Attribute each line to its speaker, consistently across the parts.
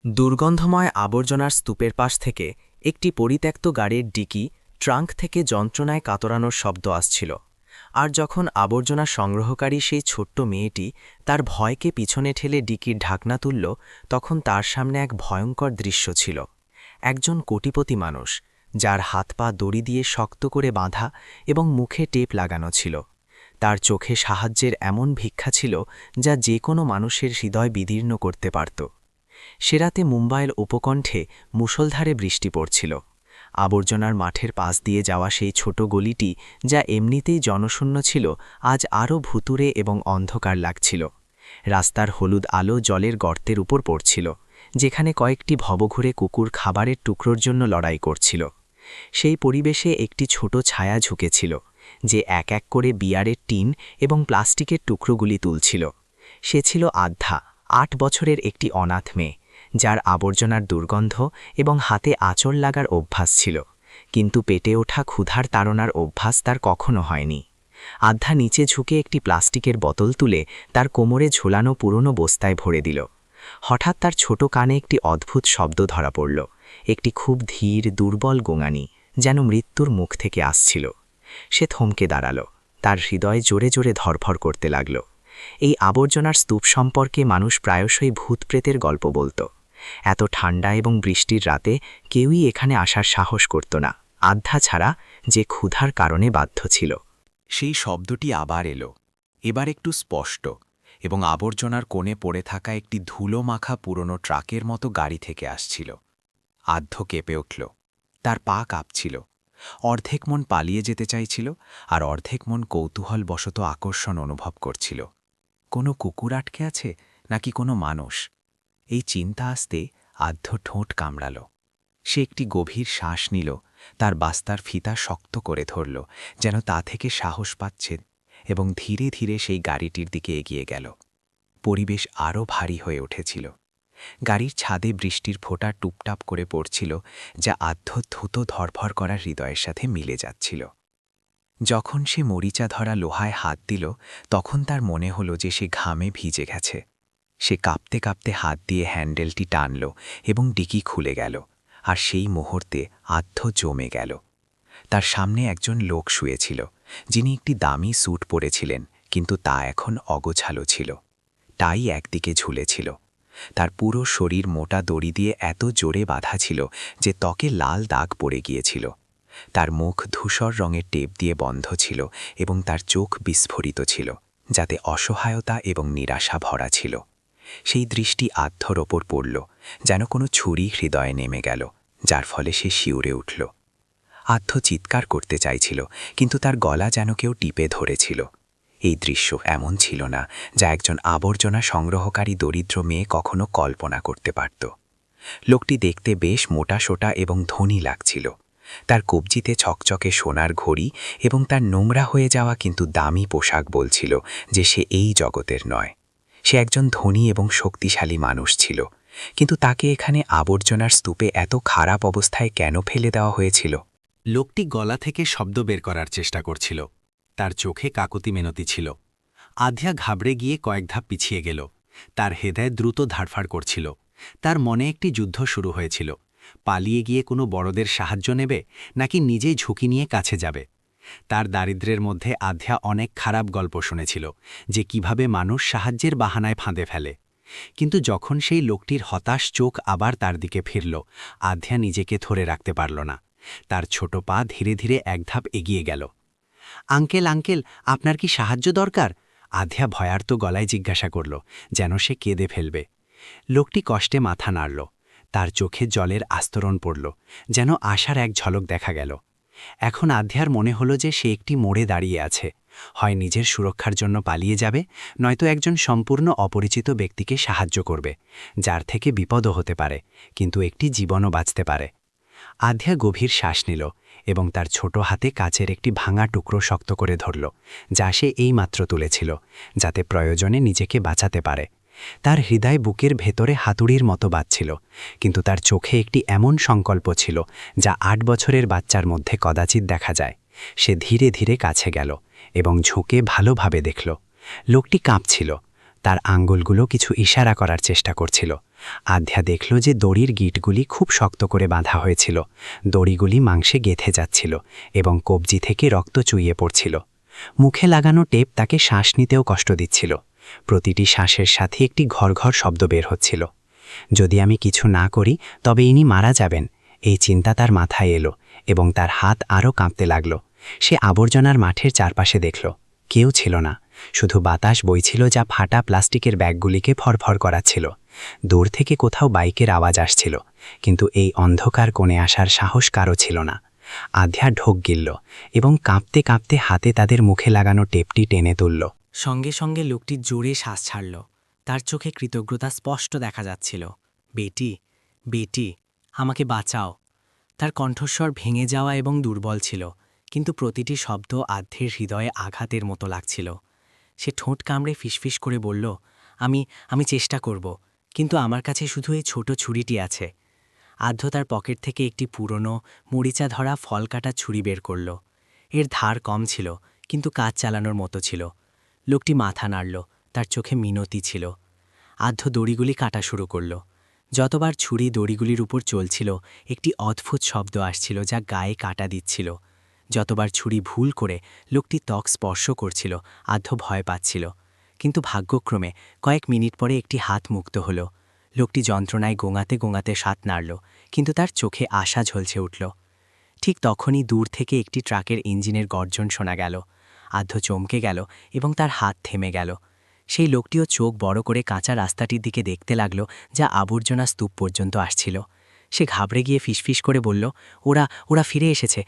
Speaker 1: দুর্গন্ধময় আবর্জনার স্তূপের পাশ থেকে একটি পরিত্যক্ত গাড়ির ডিকি ট্রাঙ্ক থেকে যন্ত্রণায় কাতরানোর শব্দ আসছিল। আর যখন আবর্জনা সংগ্রহকারী সেই ছোট্ট মেয়েটি তার ভয়কে পিছনে ঠেলে ডিকির ঢাকনা তুলল, তখন তার সামনে এক ভয়ঙ্কর দৃশ্য ছিল। একজন কোটিপতি মানুষ, যার হাত পা দড়ি দিয়ে শক্ত করে বাঁধা এবং মুখে টেপ লাগানো ছিল। তার চোখে সাহায্যের এমন ভিক্ষা ছিল যা যে কোনো মানুষের হৃদয় বিদীর্ণ করতে পারত। সে রাতে মুম্বাইয়ের উপকণ্ঠে মুষলধারে বৃষ্টি পড়ছিল। আবর্জনার মাঠের পাশ দিয়ে যাওয়া সেই ছোট গলিটি, যা এমনিতেই জনশূন্য ছিল, আজ আরও ভুতুড়ে এবং অন্ধকার লাগছিল। রাস্তার হলুদ আলো জলের গর্তের উপর পড়ছিল, যেখানে কয়েকটি ভবঘুরে কুকুর খাবারের টুকরোর জন্য লড়াই করছিল। সেই পরিবেশে একটি ছোট ছায়া ঝুঁকেছিল, যে এক এক করে বিয়ারের টিন এবং প্লাস্টিকের টুকরোগুলি তুলছিল। সে ছিল আধ্যা, ৮ বছরের একটি অনাথ মেয়ে, যার আবর্জনার দুর্গন্ধ এবং হাতে আঁচড় লাগার অভ্যাস ছিল, কিন্তু পেটে ওঠা ক্ষুধার তাড়নার অভ্যাস তার কখনো হয়নি। আধ্যা নিচে ঝুঁকে একটি প্লাস্টিকের বোতল তুলে তার কোমরে ঝোলানো পুরনো বস্তায় ভরে দিল। হঠাৎ তার ছোট কানে একটি অদ্ভুত শব্দ ধরা পড়ল, একটি খুব ধীর দুর্বল গোঙানি, যেন মৃত্যুর মুখ থেকে আসছিল। সে থমকে দাঁড়াল, তার হৃদয় জোরে জোরে ধরফর করতে লাগল। এই আবর্জনার স্তূপ সম্পর্কে মানুষ প্রায়শই ভূতপ্রেতের গল্প বলত। এত ঠান্ডা এবং বৃষ্টির রাতে কেউই এখানে আসার সাহস করত না, আধ্যা ছাড়া, যে ক্ষুধার কারণে বাধ্য ছিল।
Speaker 2: সেই শব্দটি আবার এলো, এবার একটু স্পষ্ট, এবং আবর্জনার কোণে পড়ে থাকা একটি ধুলো মাখা পুরনো ট্রাকের মতো গাড়ি থেকে আসছিল। আধ্য কেঁপে উঠল, তার পা কাঁপছিল। অর্ধেক মন পালিয়ে যেতে চাইছিল, আর অর্ধেক মন কৌতূহলবশত আকর্ষণ অনুভব করছিল। কোনো কুকুর আটকে আছে, নাকি কোনো মানুষ? এই চিন্তা আসতে আধ্য ঠোঁট কামড়াল। সে একটি গভীর শ্বাস নিল, তার বাস্তার ফিতা শক্ত করে ধরল, যেন তা থেকে সাহস পাচ্ছে, এবং ধীরে ধীরে সেই গাড়িটির দিকে এগিয়ে গেল। পরিবেশ আরও ভারী হয়ে উঠেছিল। গাড়ির ছাদে বৃষ্টির ফোঁটা টুপটাপ করে পড়ছিল, যা আধ্য দ্রুত ধরফর করা হৃদয়ের সাথে মিলে যাচ্ছিল। যখন সে মরিচা ধরা লোহায় হাত দিল, তখন তার মনে হলো যে সে ঘামে ভিজে গেছে। সে কাঁপতে কাঁপতে হাত দিয়ে হ্যান্ডেলটি টানল এবং ডিকি খুলে গেল, আর সেই মুহূর্তে আধ্য জমে গেল। তার সামনে একজন লোক শুয়েছিল, যিনি একটি দামি স্যুট পরেছিলেন, কিন্তু তা এখন অগোছালো ছিল। টাই একদিকে ঝুলেছিল। তার পুরো শরীর মোটা দড়ি দিয়ে এত জোরে বাঁধা ছিল যে ত্বকে লাল দাগ পড়ে গিয়েছিল। তার মুখ ধূসর রঙের টেপ দিয়ে বন্ধ ছিল, এবং তার চোখ বিস্ফোরিত ছিল, যাতে অসহায়তা এবং নিরাশা ভরা ছিল। সেই দৃষ্টি আধ্যর ওপর পড়ল, যেন কোনো ছুরি হৃদয়ে নেমে গেল, যার ফলে সে শিউরে উঠল। আধ্য চিৎকার করতে চাইছিল, কিন্তু তার গলা যেন কেউ টিপে ধরেছিল। এই দৃশ্য এমন ছিল না যা একজন আবর্জনা সংগ্রহকারী দরিদ্র মেয়ে কখনো কল্পনা করতে পারত। লোকটি দেখতে বেশ মোটাসোটা এবং ধনী লাগছিল। তার কবজিতে ছকচকে সোনার ঘড়ি এবং তার নোংরা হয়ে যাওয়া কিন্তু দামি পোশাক বলছিল যে সে এই জগতের নয়। সে একজন ধনী এবং শক্তিশালী মানুষ ছিল, কিন্তু তাকে এখানে আবর্জনার স্তূপে এত খারাপ অবস্থায় কেন ফেলে দেওয়া হয়েছিল?
Speaker 3: লোকটি গলা থেকে শব্দ বের করার চেষ্টা করছিল। তার চোখে কাকুতি মিনতি ছিল। আধ্যা ঘাবড়ে গিয়ে কয়েক ধাপ পিছিয়ে গেল। তার হৃদয় দ্রুত ধাড়ফাড় করছিল। তার মনে একটি যুদ্ধ শুরু হয়েছিল, পালিয়ে গিয়ে কোনো বড়দের সাহায্য নেবে, নাকি নিজেই ঝুঁকি নিয়ে কাছে যাবে। তার দারিদ্র্যের মধ্যে আধ্যা অনেক খারাপ গল্প শুনেছিল, যে কিভাবে মানুষ সাহায্যের বাহানায় ফাঁদে ফেলে। কিন্তু যখন সেই লোকটির হতাশ চোখ আবার তার দিকে ফিরল, আধ্যা নিজেকে ধরে রাখতে পারল না। তার ছোট পা ধীরে ধীরে এক ধাপ এগিয়ে গেল। আঙ্কেল, আঙ্কেল, আপনার কি সাহায্য দরকার? আধ্যা ভয়ার্ত গলায় জিজ্ঞাসা করল, যেন সে কেঁদে ফেলবে। লোকটি কষ্টে মাথা নাড়ল। তার চোখে জলের আস্তরণ পড়ল, যেন আশার এক ঝলক দেখা গেল। এখন আধ্যার মনে হলো যে সে একটি মোড়ে দাঁড়িয়ে আছে। হয় নিজের সুরক্ষার জন্য পালিয়ে যাবে, নয়তো একজন সম্পূর্ণ অপরিচিত ব্যক্তিকে সাহায্য করবে, যার থেকে বিপদও হতে পারে, কিন্তু একটি জীবনও বাঁচতে পারে। আধ্যা গভীর শ্বাস নিল এবং তার ছোট হাতে কাচের একটি ভাঙা টুকরো শক্ত করে ধরল, যা সে এইমাত্র তুলেছিল, যাতে প্রয়োজনে নিজেকে বাঁচাতে পারে। তার হৃদয় বুকের ভেতরে হাতুড়ির মতো বাজছিল, কিন্তু তার চোখে একটি এমন সংকল্প ছিল যা ৮ বছরের বাচ্চার মধ্যে কদাচিৎ দেখা যায়। সে ধীরে ধীরে কাছে গেল এবং ঝুঁকে ভালোভাবে দেখল। লোকটি কাঁপছিল, তার আঙ্গুলগুলো কিছু ইশারা করার চেষ্টা করছিল। আধ্যা দেখল যে দড়ির গিঁটগুলি খুব শক্ত করে বাঁধা হয়েছিল, দড়িগুলি মাংসে গেঁথে যাচ্ছিল এবং কবজি থেকে রক্ত চুইয়ে পড়ছিল। মুখে লাগানো টেপ তাকে শ্বাস নিতেও কষ্ট দিচ্ছিল। প্রতিটি শ্বাসের সাথে একটি ঘর শব্দ বের হচ্ছিল। যদি আমি কিছু না করি তবে ইনি মারা যাবেন, এই চিন্তা তার মাথায় এলো এবং তার হাত আরও কাঁপতে লাগল। সে আবর্জনার মাঠের চারপাশে দেখল, কেউ ছিল না, শুধু বাতাস বইছিল যা ফাটা প্লাস্টিকের ব্যাগগুলিকে ফরফর করাচ্ছিল। দূর থেকে কোথাও বাইকের আওয়াজ আসছিল, কিন্তু এই অন্ধকার কোণে আসার সাহস কারও ছিল না। আধ্যা ঢোক গিলল এবং কাঁপতে কাঁপতে হাতে তাদের মুখে লাগানো টেপটি টেনে তুলল।
Speaker 1: সঙ্গে সঙ্গে লোকটি জোরে শ্বাস ছাড়ল। তার চোখে কৃতজ্ঞতা স্পষ্ট দেখা যাচ্ছিল। বেটি, বেটি, আমাকে বাঁচাও। তার কণ্ঠস্বর ভেঙে যাওয়া এবং দুর্বল ছিল, কিন্তু প্রতিটি শব্দ আধ্যের হৃদয়ে আঘাতের মতো লাগছিল। সে ঠোঁট কামড়ে ফিসফিস করে বলল, আমি চেষ্টা করব, কিন্তু আমার কাছে শুধু এই ছোট ছুরিটি আছে। আধ্য তার পকেট থেকে একটি পুরনো মরিচা ধরা ফল কাটা ছুরি বের করল। এর ধার কম ছিল, কিন্তু কাজ চালানোর মতো ছিল। লোকটি মাথা নাড়ল, তার চোখে মিনতি ছিল। আধ্য দড়িগুলি কাটা শুরু করল। যতবার ছুরি দড়িগুলির উপর চলছিল, একটি অদ্ভুত শব্দ আসছিল যা গায়ে কাটা দিচ্ছিল। যতবার ছুরি ভুল করে লোকটি ত্বক স্পর্শ করছিল, আধ্য ভয় পাচ্ছিল। কিন্তু ভাগ্যক্রমে কয়েক মিনিট পরে একটি হাত মুক্ত হল। লোকটি যন্ত্রণায় গোঙাতে গোঙাতে সাত নাড়ল, কিন্তু তার চোখে আশা ঝলসে উঠল। ঠিক তখনই দূর থেকে একটি ট্রাকের ইঞ্জিনের গর্জন শোনা গেল। আধ্য চমকে গেল এবং তার হাত থেমে গেল। সেই লোকটিও চোখ বড় করে কাঁচা রাস্তাটির দিকে দেখতে লাগল, যা আবর্জনা স্তূপ পর্যন্ত আসছিল। সে ঘাবড়ে গিয়ে ফিসফিস করে বলল, ওরা ফিরে এসেছে,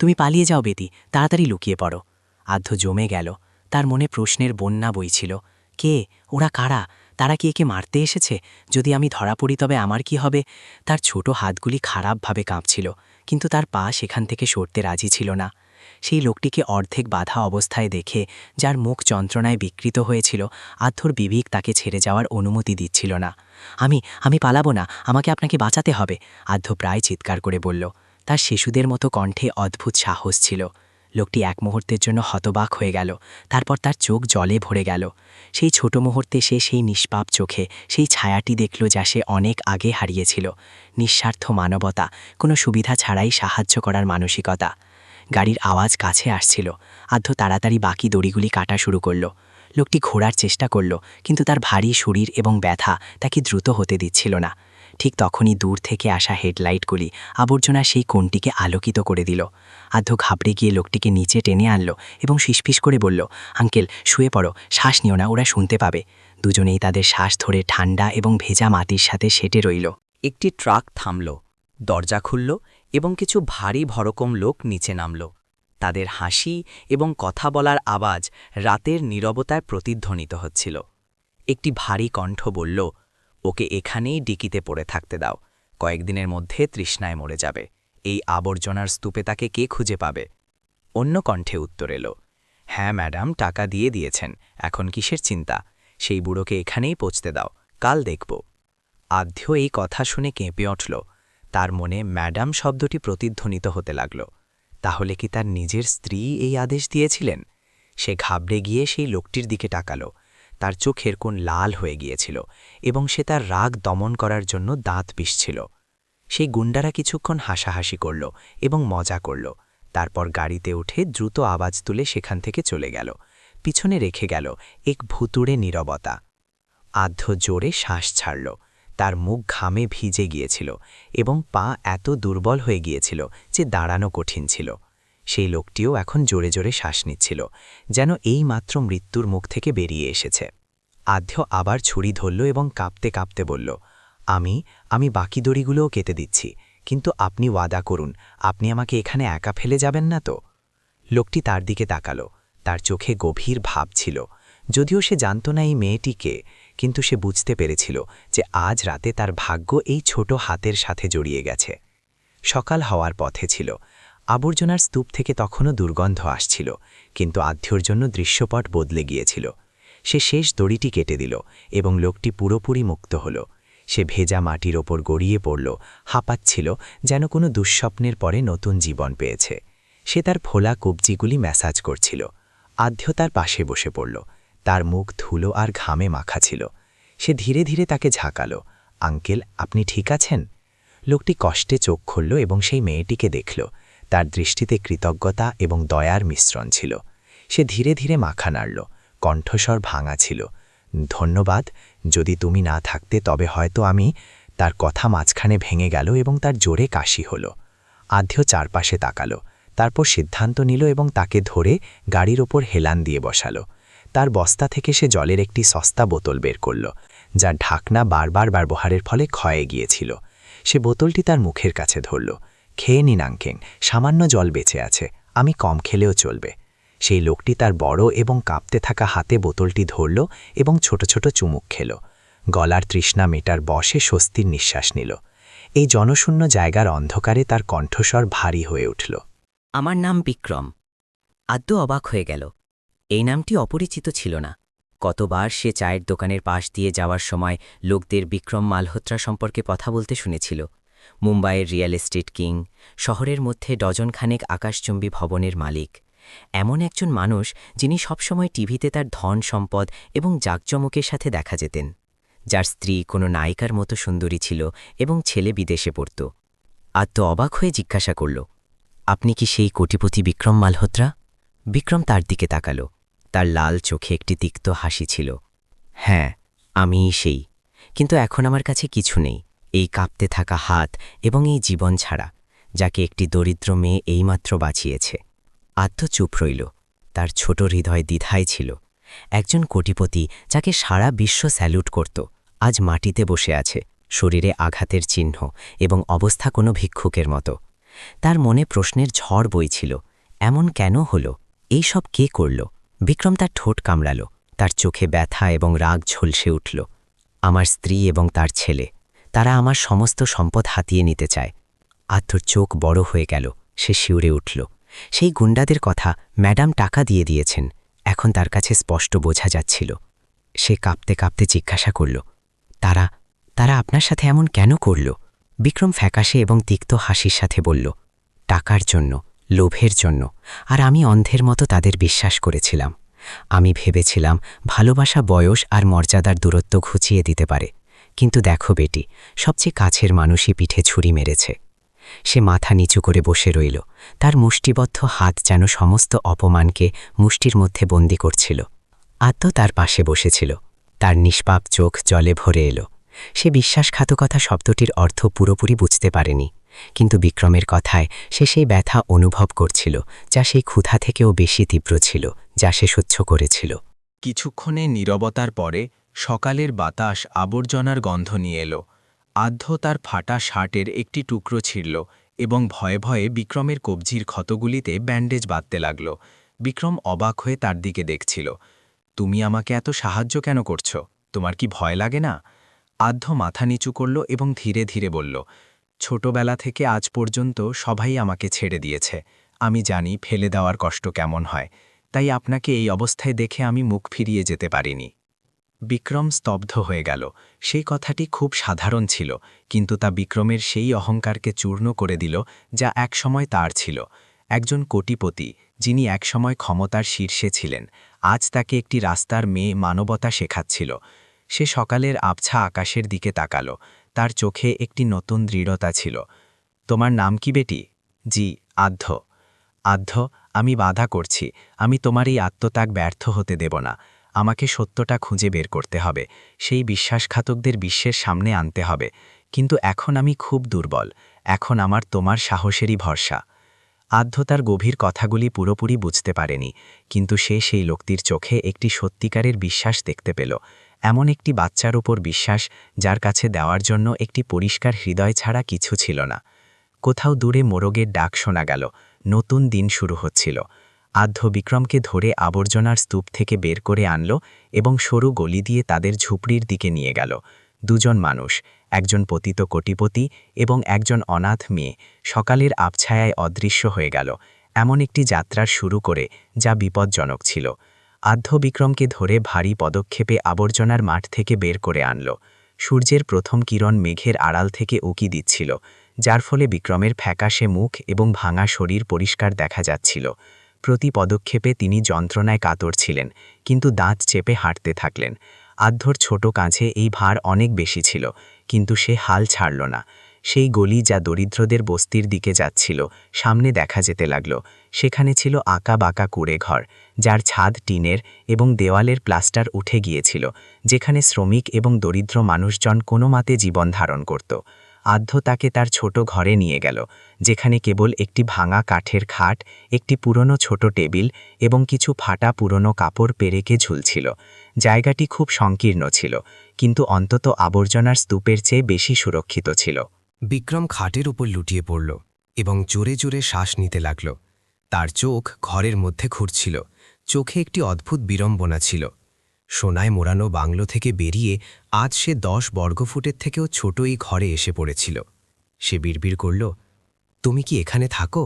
Speaker 1: তুমি পালিয়ে যাও বেটি, তাড়াতাড়ি লুকিয়ে পড়ো। আধ্য জমে গেল, তার মনে প্রশ্নের বন্যা বইছিল। কে? ওরা কারা? তারা কি একে মারতে এসেছে? যদি আমি ধরা পড়ি তবে আমার কি হবে? তার ছোট হাতগুলি খারাপভাবে কাঁপছিল, কিন্তু তার পা সেখান থেকে সরতে রাজি ছিল না। সেই লোকটিকে অর্ধেক বাধা অবস্থায় দেখে, যার মুখ যন্ত্রণায় বিকৃত হয়েছিল, আধ্যর বিবেক তাকে ছেড়ে যাওয়ার অনুমতি দিচ্ছিল না। আমি পালাবো না, আমাকে আপনাকে বাঁচাতে হবে, আধ্য প্রায় চিৎকার করে বলল। তার শিশুদের মতো কণ্ঠে অদ্ভুত সাহস ছিল। লোকটি এক মুহূর্তের জন্য হতবাক হয়ে গেল, তারপর তার চোখ জলে ভরে গেল। সেই ছোট মুহূর্তে সে সেই নিষ্পাপ চোখে সেই ছায়াটি দেখল যা সে অনেক আগে হারিয়েছিল। নিঃস্বার্থ মানবতা, কোনো সুবিধা ছাড়াই সাহায্য করার মানসিকতা। গাড়ির আওয়াজ কাছে আসছিল। আধ্য তাড়াতাড়ি বাকি দড়িগুলি কাটা শুরু করল। লোকটি ঘোরার চেষ্টা করল, কিন্তু তার ভারী শরীর এবং ব্যথা তাকে দ্রুত হতে দিচ্ছিল না। ঠিক তখনই দূর থেকে আসা হেডলাইটগুলি আবর্জনা সেই কোণটিকে আলোকিত করে দিল। আধ্য ঘাবড়ে গিয়ে লোকটিকে নিচে টেনে আনল এবং ফিসফিস করে বলল, আঙ্কেল, শুয়ে পড়ো, শ্বাস নিও না, ওরা শুনতে পাবে। দুজনেই তাদের শ্বাস ধরে ঠান্ডা এবং ভেজা মাটির সাথে সেটে রইল।
Speaker 4: একটি ট্রাক থামল, দরজা খুলল এবং কিছু ভারী ভরকম লোক নিচে নামল। তাদের হাসি এবং কথা বলার আওয়াজ রাতের নীরবতায় প্রতিধ্বনিত হচ্ছিল। একটি ভারী কণ্ঠ বলল, ওকে এখানেই ডিকিতে পড়ে থাকতে দাও, কয়েকদিনের মধ্যে তৃষ্ণায় মরে যাবে। এই আবর্জনার স্তূপে তাকে কে খুঁজে পাবে? অন্য কণ্ঠে উত্তর এলো, হ্যাঁ ম্যাডাম, টাকা দিয়েছেন, এখন কিসের চিন্তা? সেই বুড়োকে এখানেই পৌঁছতে দাও, কাল দেখব। আধ্য এই কথা শুনে কেঁপে উঠল। তার মনে ম্যাডাম শব্দটি প্রতিধ্বনিত হতে লাগল। তাহলে কি তার নিজের স্ত্রী এই আদেশ দিয়েছিলেন? সে ঘাবড়ে গিয়ে সেই লোকটির দিকে তাকালো। তার চোখের কোণ লাল হয়ে গিয়েছিল এবং সে তার রাগ দমন করার জন্য দাঁত পিষছিল। সেই গুন্ডারা কিছুক্ষণ হাসাহাসি করল এবং মজা করল, তারপর গাড়িতে উঠে দ্রুত আওয়াজ তুলে সেখান থেকে চলে গেল। পিছনে রেখে গেল এক ভুতুড়ে নীরবতা। আধ্য জোরে শ্বাস ছাড়ল। তার মুখ ঘামে ভিজে গিয়েছিল এবং পা এত দুর্বল হয়ে গিয়েছিল যে দাঁড়ানো কঠিন ছিল। সেই লোকটিও এখন জোরে জোরে শ্বাস নিচ্ছিল, যেন এই মাত্র মৃত্যুর মুখ থেকে বেরিয়ে এসেছে। আধ্য আবার ছুরি ধরল এবং কাঁপতে কাঁপতে বলল, আমি বাকি দড়িগুলোও কেটে দিচ্ছি, কিন্তু আপনি ওয়াদা করুন, আপনি আমাকে এখানে একা ফেলে যাবেন না তো? লোকটি তার দিকে তাকালো। তার চোখে গভীর ভাব ছিল। যদিও সে জানত না এই মেয়েটিকে, কিন্তু সে বুঝতে পেরেছিল যে আজ রাতে তার ভাগ্য এই ছোট হাতের সাথে জড়িয়ে গেছে। সকাল হওয়ার পথে ছিল। আবর্জনার স্তূপ থেকে তখনও দুর্গন্ধ আসছিল, কিন্তু আধ্যর জন্য দৃশ্যপট বদলে গিয়েছিল। সে শেষ দড়িটি কেটে দিল এবং লোকটি পুরোপুরি মুক্ত হল। সে ভেজা মাটির ওপর গড়িয়ে পড়ল, হাঁপাচ্ছিল, যেন কোনো দুঃস্বপ্নের পরে নতুন জীবন পেয়েছে। সে তার ফোলা কবজিগুলি ম্যাসাজ করছিল। আধ্য তার পাশে বসে পড়ল।
Speaker 1: তার মুখ ধুলো আর ঘামে মাখা ছিল। সে ধীরে ধীরে তাকে ঝাঁকালো। আঙ্কেল, আপনি ঠিক আছেন? লোকটি কষ্টে চোখ খুলল এবং সেই মেয়েটিকে দেখল। তার দৃষ্টিতে কৃতজ্ঞতা এবং দয়ার মিশ্রণ ছিল। সে ধীরে ধীরে মাথা নাড়ল। কণ্ঠস্বর ভাঙা ছিল। ধন্যবাদ, যদি তুমি না থাকতে তবে হয়তো আমি। তার কথা মাঝখানে ভেঙে গেল এবং তার জোরে কাশি হল। আধ্য চারপাশে তাকালো, তারপর সিদ্ধান্ত নিল এবং তাকে ধরে গাড়ির ওপর হেলান দিয়ে বসালো। তার বস্তা থেকে সে জলের একটি সস্তা বোতল বের করল, যার ঢাকনা বারবার ব্যবহারের ফলে ক্ষয়ে গিয়েছিল। সে বোতলটি তার মুখের কাছে ধরল। খেয়ে নিন আঙ্কেল, সামান্য জল বেঁচে আছে, আমি কম খেলেও চলবে। সেই লোকটি তার বড় এবং কাঁপতে থাকা হাতে বোতলটি ধরল এবং ছোট ছোট চুমুক খেল। গলার তৃষ্ণা মেটার বসে স্বস্তির নিঃশ্বাস নিল। এই জনশূন্য জায়গার অন্ধকারে তার কণ্ঠস্বর ভারী হয়ে উঠল।
Speaker 5: আমার নাম বিক্রম। আদ্য অবাক হয়ে গেল। এই নামটি অপরিচিত ছিল না। কতবার সে চায়ের দোকানের পাশ দিয়ে যাওয়ার সময় লোকদের বিক্রম মালহোত্রা সম্পর্কে কথা বলতে শুনেছিল। মুম্বাইয়ের রিয়েল এস্টেট কিং, শহরের মধ্যে ডজনখানেক আকাশচুম্বী ভবনের মালিক। এমন একজন মানুষ যিনি সবসময় টিভিতে তার ধন সম্পদ এবং জাঁকজমকের সাথে দেখা যেতেন, যার স্ত্রী কোনো নায়িকার মতো সুন্দরী ছিল এবং ছেলে বিদেশে পড়ত। আদ্য অবাক হয়ে জিজ্ঞাসা করল, আপনি কি সেই কোটিপতি বিক্রম মালহোত্রা? বিক্রম তার দিকে তাকাল। তার লাল চোখে একটি তিক্ত হাসি ছিল। হ্যাঁ, আমিই সেই। কিন্তু এখন আমার কাছে কিছু নেই, এই কাঁপতে থাকা হাত এবং এই জীবন ছাড়া, যাকে একটি দরিদ্র মেয়ে এইমাত্র বাঁচিয়েছে। আদ্য চুপ রইল। তার ছোট হৃদয় দ্বিধায় ছিল। একজন কোটিপতি, যাকে সারা বিশ্ব স্যালুট করত, আজ মাটিতে বসে আছে, শরীরে আঘাতের চিহ্ন এবং অবস্থা কোনো ভিক্ষুকের মতো। তার মনে প্রশ্নের ঝড় বইছিল। এমন কেন হল? এই সব কে করল? বিক্রম তার ঠোঁট কামড়াল। তার চোখে ব্যথা এবং রাগ ঝলসে উঠল। আমার স্ত্রী এবং তার ছেলে, তারা আমার সমস্ত সম্পদ হাতিয়ে নিতে চায়। আদ্যর চোখ বড় হয়ে গেল। সে শিউরে উঠল। সেই গুন্ডাদের কথা ম্যাডাম টাকা দিয়ে দিয়েছেন, এখন তার কাছে স্পষ্ট বোঝা যাচ্ছিল। সে কাঁপতে কাঁপতে জিজ্ঞাসা করল, তারা তারা আপনার সাথে এমন কেন করল? বিক্রম ফ্যাকাশে এবং তিক্ত হাসির সাথে বলল, টাকার জন্য, লোভের জন্য। আর আমি অন্ধের মতো তাদের বিশ্বাস করেছিলাম। আমি ভেবেছিলাম ভালোবাসা বয়স আর মর্যাদার দূরত্ব ঘুচিয়ে দিতে পারে। কিন্তু দেখো বেটি, সবচেয়ে কাছের মানুষই পিঠে ছুরি মেরেছে। সে মাথা নিচু করে বসে রইল। তার মুষ্টিবদ্ধ হাত যেন সমস্ত অপমানকে মুষ্টির মধ্যে বন্দী করছিল। আদ্য তার পাশে বসেছিল। তার নিষ্পাপ চোখ জলে ভরে এলো। সে বিশ্বাসঘাতকতা শব্দটির অর্থ পুরোপুরি বুঝতে পারেনি, কিন্তু বিক্রমের কথায় সে সেই ব্যথা অনুভব করছিল, যা সেই ক্ষুধা থেকেও বেশি তীব্র ছিল, যা সে সহ্য করেছিল।
Speaker 2: কিছুক্ষণে নীরবতার পরে সকালের বাতাস আবর্জনার গন্ধ নিয়ে এলো। আদ্য তার ফাটা শার্টের একটি টুকরো ছিঁড়ল এবং ভয়ে ভয়ে বিক্রমের কবজির ক্ষতগুলিতে ব্যান্ডেজ বাঁধতে লাগল। বিক্রম অবাক হয়ে তার দিকে দেখছিল। তুমি আমাকে এত সাহায্য কেন করছ? তোমার কি ভয় লাগে না? আদ্য মাথা নিচু করল এবং ধীরে ধীরে বলল, ছোটবেলা থেকে আজ পর্যন্ত সবাই আমাকে ছেড়ে দিয়েছে। আমি জানি ফেলে দেওয়ার কষ্ট কেমন হয়, তাই আপনাকে এই অবস্থায় দেখে আমি মুখ ফিরিয়ে যেতে পারিনি। বিক্রম স্তব্ধ হয়ে গেল। সেই কথাটি খুব সাধারণ ছিল, কিন্তু তা বিক্রমের সেই অহংকারকে চূর্ণ করে দিল যা একসময় তার ছিল। একজন কোটিপতি, যিনি একসময় ক্ষমতার শীর্ষে ছিলেন, আজ তাকে একটি রাস্তার মেয়ে মানবতা শেখাচ্ছিল। সে সকালের আবছা আকাশের দিকে তাকাল। তার চোখে একটি নতুন দৃঢ়তা ছিল। তোমার নাম কি বেটি? জি, আদ্য। আদ্য, আমি বাধা করছি। আমি তোমার এই আত্মত্যাগ ব্যর্থ হতে দেব না। আমাকে সত্যটা খুঁজে বের করতে হবে, সেই বিশ্বাসঘাতকদের বিশ্বের সামনে আনতে হবে। কিন্তু এখন আমি খুব দুর্বল। এখন আমার তোমার সাহসেরই ভরসা। আদ্য তার গভীর কথাগুলি পুরোপুরি বুঝতে পারেনি, কিন্তু সে সেই লোকটির চোখে একটি সত্যিকারের বিশ্বাস দেখতে পেল। এমন একটি বাচ্চার উপর বিশ্বাস, যার কাছে দেওয়ার জন্য একটি পরিষ্কার হৃদয় ছাড়া কিছু ছিল না। কোথাও দূরে মোরগের ডাক শোনা গেল। নতুন দিন শুরু হচ্ছিল। আদ্য বিক্রমকে ধরে আবর্জনার স্তূপ থেকে বের করে আনল এবং সরু গলি দিয়ে তাদের ঝুপড়ির দিকে নিয়ে গেল। দুজন মানুষ, একজন পতিত কোটিপতি এবং একজন অনাথ মেয়ে, সকালের আবছায়ায় অদৃশ্য হয়ে গেল, এমন একটি যাত্রার শুরু করে যা বিপজ্জনক ছিল। আদ্য বিক্রমকে ধরে ভারী পদক্ষেপে আবর্জনার মাঠ থেকে বের করে আনল। সূর্যের প্রথম কিরণ মেঘের আড়াল থেকে উকি দিচ্ছিল, যার ফলে বিক্রমের ফ্যাকাশে মুখ এবং ভাঙা শরীর পরিষ্কার দেখা যাচ্ছিল।
Speaker 1: প্রতি পদক্ষেপে তিনি যন্ত্রণায় কাতর ছিলেন, কিন্তু দাঁত চেপে হাঁটতে থাকলেন। আদ্ধর ছোট কাঁধে এই ভার অনেক বেশি ছিল, কিন্তু সে হাল ছাড়ল না। সেই গলি যা দরিদ্রদের বস্তির দিকে যাচ্ছিল সামনে দেখা যেতে লাগল। সেখানে ছিল আঁকা বাঁকা কুঁড়ে ঘর, যার ছাদ টিনের এবং দেওয়ালের প্লাস্টার উঠে গিয়েছিল, যেখানে শ্রমিক এবং দরিদ্র মানুষজন কোনো মতে জীবন ধারণ করত। আদ্ধ তাকে তার ছোট ঘরে নিয়ে গেল, যেখানে কেবল একটি ভাঙা কাঠের খাট, একটি পুরনো ছোট টেবিল এবং কিছু ফাটা পুরনো কাপড় পেরেকে ঝুলছিল। জায়গাটি খুব সংকীর্ণ ছিল, কিন্তু অন্তত আবর্জনার স্তূপের চেয়ে বেশি সুরক্ষিত ছিল।
Speaker 6: বিক্রম খাটের উপর লুটিয়ে পড়ল এবং জোরে জোরে শ্বাস নিতে লাগল। তার চোখ ঘরের মধ্যে ঘুরছিল, চোখে একটি অদ্ভুত বিড়ম্বনা ছিল। সোনায় মোড়ানো বাংলো থেকে বেরিয়ে আজ সে 10 বর্গফুটের থেকেও ছোট এই ঘরে এসে পড়েছিল। সে বিড়বিড় করল, তুমি কি এখানে থাকো?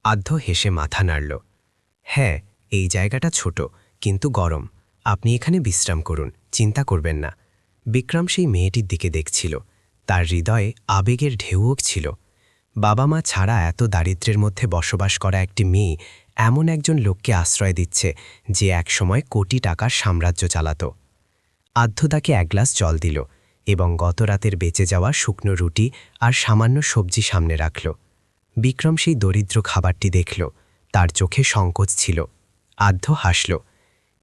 Speaker 6: আদ্ধ হেসে মাথা নাড়ল। হ্যাঁ, এই জায়গাটা ছোট কিন্তু গরম। আপনি এখানে বিশ্রাম করুন, চিন্তা করবেন না। বিক্রম সেই মেয়েটির দিকে দেখছিল। তার হৃদয়ে আবেগের ঢেউও ছিল। বাবা মা ছাড়া এত দারিদ্র্যের মধ্যে বসবাস করা একটি মেয়ে এমন একজন লোককে আশ্রয় দিচ্ছে যে একসময় কোটি টাকার সাম্রাজ্য চালাত। আদ্ধ তাকে 1 গ্লাস জল দিল এবং গত রাতের বেঁচে যাওয়া শুকনো রুটি আর সামান্য সবজি সামনে রাখল। বিক্রম সেই দরিদ্র খাবারটি দেখল। তার চোখে সংকোচ ছিল। আদ্ধ হাসল।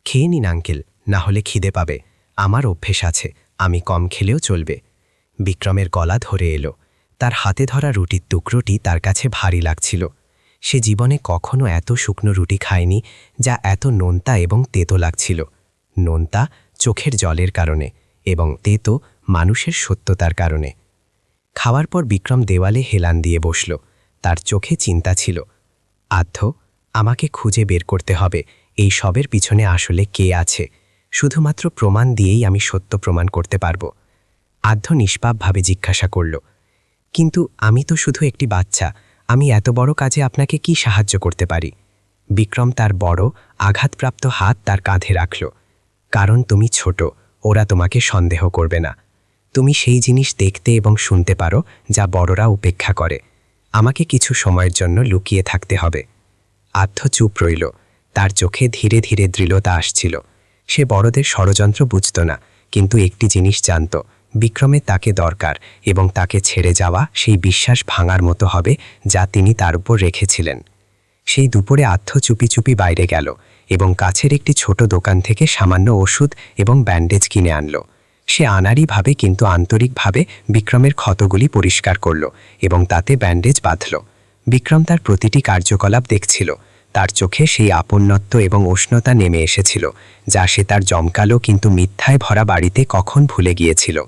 Speaker 6: খেয়ে নিন আঙ্কেল, না হলে খিদে পাবে। আমার অভ্যেস আছে, আমি কম খেলেও চলবে। বিক্রমের গলা ধরে এলো। তার হাতে ধরা রুটির টুকরোটি তার কাছে ভারী লাগছিল। সে জীবনে কখনো এত শুকনো রুটি খায়নি, যা এত নোনতা এবং তেতো লাগছিল। নোনতা চোখের জলের কারণে এবং তেতো মানুষের সত্যতার কারণে। খাওয়ার পর বিক্রম দেওয়ালে হেলান দিয়ে বসল। তার চোখে চিন্তা ছিল। আদ্ধ, আমাকে খুঁজে বের করতে হবে এই সবের পিছনে আসলে কে আছে। শুধুমাত্র প্রমাণ দিয়েই আমি সত্য প্রমাণ করতে পারব। আদ্ধ নিষ্পাপভাবে জিজ্ঞাসা করল, কিন্তু আমি তো শুধু একটি বাচ্চা, আমি এত বড় কাজে আপনাকে কি সাহায্য করতে পারি? বিক্রম তার বড় আঘাতপ্রাপ্ত হাত তার কাঁধে রাখল। কারণ তুমি ছোট, ওরা তোমাকে সন্দেহ করবে না। তুমি সেই জিনিস দেখতে এবং শুনতে পারো যা বড়রা উপেক্ষা করে। আমাকে কিছু সময়ের জন্য লুকিয়ে থাকতে হবে। আদ্ধ চুপ রইল। তার চোখে ধীরে ধীরে দৃঢ়তা আসছিল। সে বড়দের ষড়যন্ত্র বুঝত না, কিন্তু একটি জিনিস জানত, বিক্রমে তাকে দরকার এবং তাকে ছেড়ে যাওয়া সেই বিশ্বাস ভাঙার মতো হবে যা তিনি তার উপর রেখেছিলেন। সেই দুপুরে আদ্ধ চুপি চুপি বাইরে গেল এবং কাছের একটি ছোট দোকান থেকে সামান্য ওষুধ এবং ব্যান্ডেজ কিনে আনল। সে আনাড়িভাবে কিন্তু আন্তরিকভাবে বিক্রমের ক্ষতগুলি পরিষ্কার করল এবং তাতে ব্যান্ডেজ বাঁধল। বিক্রম তার প্রতিটি কার্যকলাপ দেখছিল। তার চোখে সেই আপন্নত্ব এবং উষ্ণতা নেমে এসেছিল, যা সে তার জমকালো কিন্তু মিথ্যায় ভরা বাড়িতে কখন ভুলে গিয়েছিল।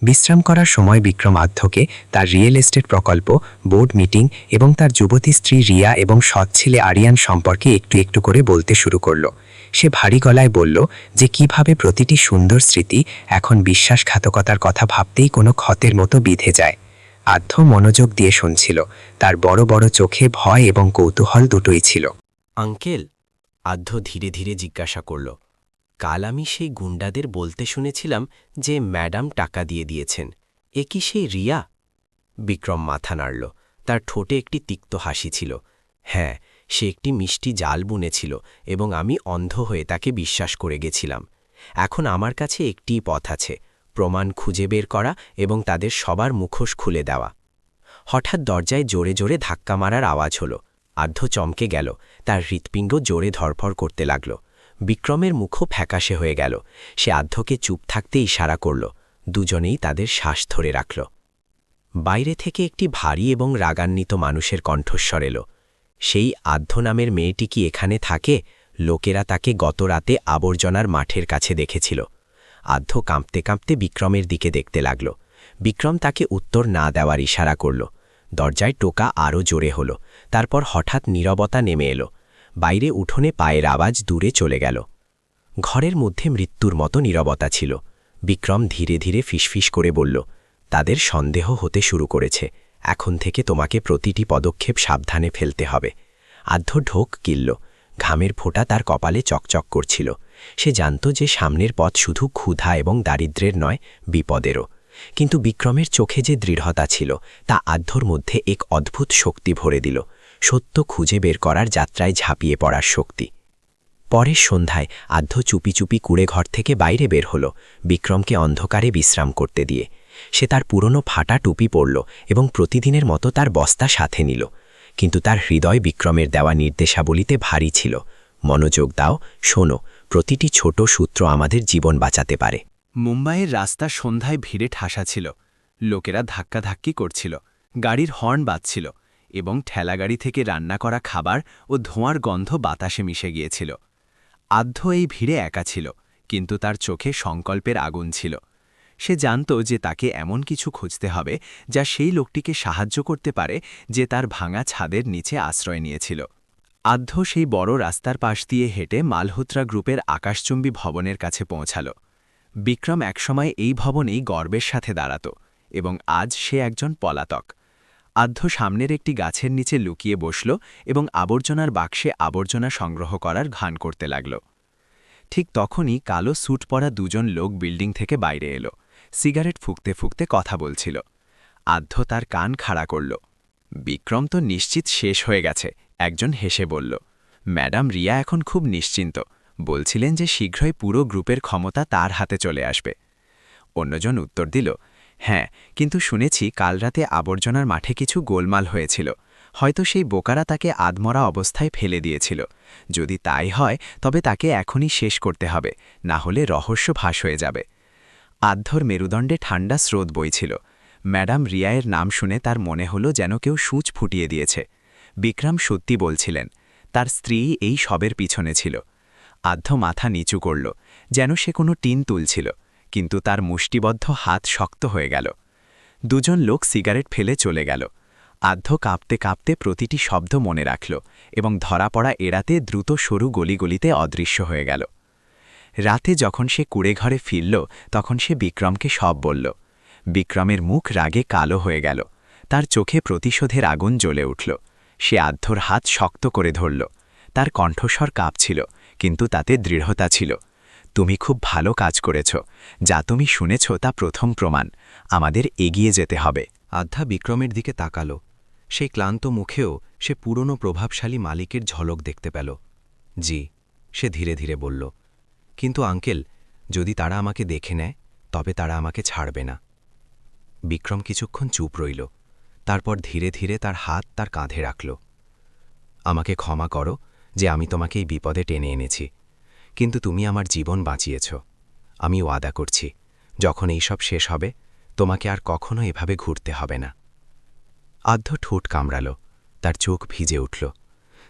Speaker 6: বিশ্রাম করার সময় বিক্রম আদ্ধকে তার রিয়েল এস্টেট প্রকল্প, বোর্ড মিটিং এবং তার যুবতী স্ত্রী রিয়া এবং সৎ ছেলে আরিয়ান সম্পর্কে একটু একটু করে বলতে শুরু করল। সে ভারী গলায় বলল যে কিভাবে প্রতিটি সুন্দর স্মৃতি এখন বিশ্বাসঘাতকতার কথা ভাবতেই কোনো ক্ষতের মতো বিঁধে যায়। আদ্ধ মনোযোগ দিয়ে শুনছিল। তার বড় বড় চোখে ভয় এবং কৌতূহল দুটোই ছিল। আঙ্কেল, আদ্ধ ধীরে ধীরে জিজ্ঞাসা করল, কাল আমি সেই গুন্ডাদের বলতে শুনেছিলাম যে ম্যাডাম টাকা দিয়ে দিয়েছেন। এ কি সেই রিয়া? বিক্রম মাথা নাড়ল। তার ঠোঁটে একটি তিক্ত হাসি ছিল। হ্যাঁ, সে একটি মিষ্টি জাল বুনেছিল এবং আমি অন্ধ হয়ে তাকে বিশ্বাস করে গেছিলাম। এখন আমার কাছে একটিই পথ আছে, প্রমাণ খুঁজে বের করা এবং তাদের সবার মুখোশ খুলে দেওয়া। হঠাৎ দরজায় জোরে জোরে ধাক্কা মারার আওয়াজ হল। আদ্ধ চমকে গেল। তার হৃৎপিণ্ড জোরে ধরফর করতে লাগল। বিক্রমের মুখও ফ্যাকাশে হয়ে গেল। সে আদ্ধকে চুপ থাকতে ইশারা করল। দুজনেই তাদের শ্বাস ধরে রাখল। বাইরে থেকে একটি ভারী এবং রাগান্বিত মানুষের কণ্ঠস্বর এল। সেই আদ্ধ নামের মেয়েটি কি এখানে থাকে? লোকেরা তাকে গত রাতে আবর্জনার মাঠের কাছে দেখেছিল। আদ্ধ কাঁপতে কাঁপতে বিক্রমের দিকে দেখতে লাগল। বিক্রম তাকে উত্তর না দেওয়ার ইশারা করল। দরজায় টোকা আরও জোরে হল। তারপর হঠাৎ নীরবতা নেমে এলো। বাইরে উঠোনে পায়ের আওয়াজ দূরে চলে গেল। ঘরের মধ্যে মৃত্যুর মতো নীরবতা ছিল। বিক্রম ধীরে ধীরে ফিসফিস করে বলল, তাদের সন্দেহ হতে শুরু করেছে। এখন থেকে তোমাকে প্রতিটি পদক্ষেপ সাবধানে ফেলতে হবে। আদ্ধ ঢোক গিলল। ঘামের ফোঁটা তার কপালে চকচক করছিল। সে জানত যে সামনের পথ শুধু ক্ষুধা এবং দারিদ্র্যের নয়, বিপদেরও। কিন্তু বিক্রমের চোখে যে দৃঢ়তা ছিল তা আদ্ধর মধ্যে এক অদ্ভুত শক্তি ভরে দিল।
Speaker 2: সত্য খুঁজে বের করার যাত্রায় ঝাঁপিয়ে পড়ার শক্তি। পরের সন্ধ্যায় আধ্য চুপি চুপি কুঁড়েঘর থেকে বাইরে বের হল, বিক্রমকে অন্ধকারে বিশ্রাম করতে দিয়ে। সে তার পুরনো ফাটা টুপি পরল এবং প্রতিদিনের মতো তার বস্তা সাথে নিল। কিন্তু তার হৃদয় বিক্রমের দেওয়া নির্দেশাবলীতে ভারী ছিল। মনোযোগ দাও, শোনো, প্রতিটি ছোট সূত্র আমাদের জীবন বাঁচাতে পারে।
Speaker 3: মুম্বাইয়ের রাস্তা সন্ধ্যায় ভিড়ে ঠাসা ছিল। লোকেরা ধাক্কাধাক্কি করছিল, গাড়ির হর্ন বাজছিল এবং ঠেলাগাড়ি থেকে রান্না করা খাবার ও ধোঁয়ার গন্ধ বাতাসে মিশে গিয়েছিল। আধ্য এই ভিড়ে একা ছিল, কিন্তু তার চোখে সংকল্পের আগুন ছিল। সে জানত যে তাকে এমন কিছু খুঁজতে হবে যা সেই লোকটিকে সাহায্য করতে পারে যে তার ভাঙা ছাদের নিচে আশ্রয় নিয়েছিল। আধ্য সেই বড় রাস্তার পাশ দিয়ে হেঁটে মালহোত্রা গ্রুপের আকাশচুম্বী ভবনের কাছে পৌঁছাল। বিক্রম একসময় এই ভবনেই গর্বের সাথে দাঁড়াত এবং আজ সে একজন পলাতক। আধ্য সামনের একটি গাছের নিচে লুকিয়ে বসল এবং আবর্জনার বাক্সে আবর্জনা সংগ্রহ করার ঘান করতে লাগল। ঠিক তখনই কালো স্যুট পরা দুজন লোক বিল্ডিং থেকে বাইরে এলো, সিগারেট ফুঁকতে ফুঁকতে কথা বলছিল। আধ্য তার কান খাড়া করল। বিক্রম তো নিশ্চিত শেষ হয়ে গেছে, একজন হেসে বলল। ম্যাডাম রিয়া এখন খুব নিশ্চিন্ত, বলছিলেন যে শীঘ্রই পুরো গ্রুপের ক্ষমতা তার হাতে চলে আসবে। অন্যজন উত্তর দিল, হ্যাঁ, কিন্তু শুনেছি কাল রাতে আবর্জনার মাঠে কিছু গোলমাল হয়েছিল। হয়তো সেই বোকারা তাকে আধমরা অবস্থায় ফেলে দিয়েছিল। যদি তাই হয় তবে তাকে এখনই শেষ করতে হবে, না হলে রহস্য ফাঁস হয়ে যাবে। আধ্যর মেরুদণ্ডে ঠান্ডা স্রোত বইছিল। ম্যাডাম রিয়ায়ের নাম শুনে তার মনে হলো যেন কেউ সূচ ফুটিয়ে দিয়েছে। বিক্রম সত্যি বলছিলেন, তার স্ত্রী এই সবের পিছনে ছিল। আধ্য মাথা নিচু করল, যেন সে কোনো টিন তুলছিল, কিন্তু তার মুষ্টিবদ্ধ হাত শক্ত হয়ে গেল। দুজন লোক সিগারেট ফেলে চলে গেল। আধ্য কাঁপতে কাঁপতে প্রতিটি শব্দ মনে রাখল এবং ধরা পড়া এড়াতে দ্রুত সরু গলিগলিতে অদৃশ্য হয়ে গেল। রাতে যখন সে কুঁড়েঘরে ফিরল তখন সে বিক্রমকে সব বলল। বিক্রমের মুখ রাগে কালো হয়ে গেল, তার চোখে প্রতিশোধের আগুন জ্বলে উঠল। সে আধ্যর হাত শক্ত করে ধরল। তার কণ্ঠস্বর কাঁপছিল, কিন্তু তাতে দৃঢ়তা ছিল। তুমি খুব ভালো কাজ করেছ, যা তুমি শুনেছ তা প্রথম প্রমাণ। আমাদের এগিয়ে যেতে হবে।
Speaker 6: আধ্যা বিক্রমের দিকে তাকাল। সেই ক্লান্ত মুখেও সে পুরনো প্রভাবশালী মালিকের ঝলক দেখতে পেল। জি, সে ধীরে ধীরে বলল, কিন্তু আঙ্কেল, যদি তারা আমাকে দেখে নেয় তবে তারা আমাকে ছাড়বে না। বিক্রম কিছুক্ষণ চুপ রইল, তারপর ধীরে ধীরে তার হাত তার কাঁধে রাখল। আমাকে ক্ষমা করো যে আমি তোমাকে এই বিপদে টেনে এনেছি, কিন্তু তুমি আমার জীবন বাঁচিয়েছ। আমি ওয়াদা করছি, যখন এইসব শেষ হবে তোমাকে আর কখনো এভাবে ঘুরতে হবে না। আধ্য ঠোঁট কামড়াল, তার চোখ ভিজে উঠল।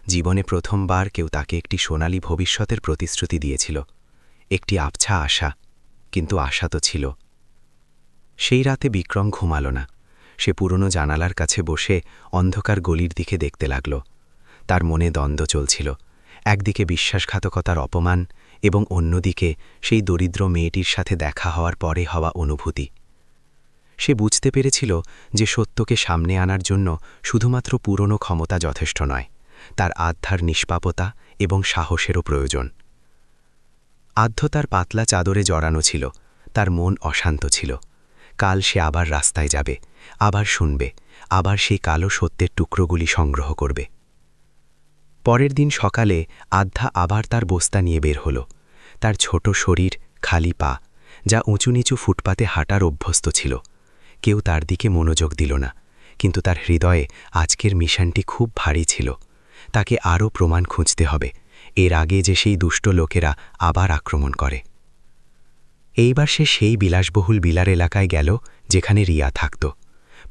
Speaker 6: জীবনে প্রথমবার কেউ তাকে একটি সোনালী ভবিষ্যতের প্রতিশ্রুতি দিয়েছিল, একটি আবছা আশা, কিন্তু আশা তো ছিল। সেই রাতে বিক্রম ঘুমাল না। সে পুরনো জানালার কাছে বসে অন্ধকার গলির দিকে দেখতে লাগল। তার মনে দ্বন্দ্ব চলছিল, একদিকে বিশ্বাসঘাতকতার অপমান এবং অন্যদিকে সেই দরিদ্র মেয়েটির সাথে দেখা হওয়ার পরে হওয়া অনুভূতি। সে বুঝতে পেরেছিল যে সত্যকে সামনে আনার জন্য শুধুমাত্র পুরনো ক্ষমতা যথেষ্ট নয়, তার আধ্যার নিষ্পাপতা এবং সাহসেরও প্রয়োজন। আধ্য তার পাতলা চাদরে জড়ানো ছিল, তার মন অশান্ত ছিল। কাল সে আবার রাস্তায় যাবে, আবার শুনবে, আবার সেই কালো সত্যের টুকরোগুলি সংগ্রহ করবে। পরের দিন সকালে আধ্যা আবার তার বস্তা নিয়ে বের হল। তার ছোট শরীর, খালি পা, যা উঁচু নিচু ফুটপাতে হাঁটার অভ্যস্ত ছিল। কেউ তার দিকে মনোযোগ দিল না, কিন্তু তার হৃদয়ে আজকের মিশনটি খুব ভারী ছিল। তাকে আরও প্রমাণ খুঁজতে হবে, এর আগে যে সেই দুষ্ট লোকেরা আবার আক্রমণ করে। এইবার সে সেই বিলাসবহুল বিলার এলাকায় গেল যেখানে রিয়া থাকত।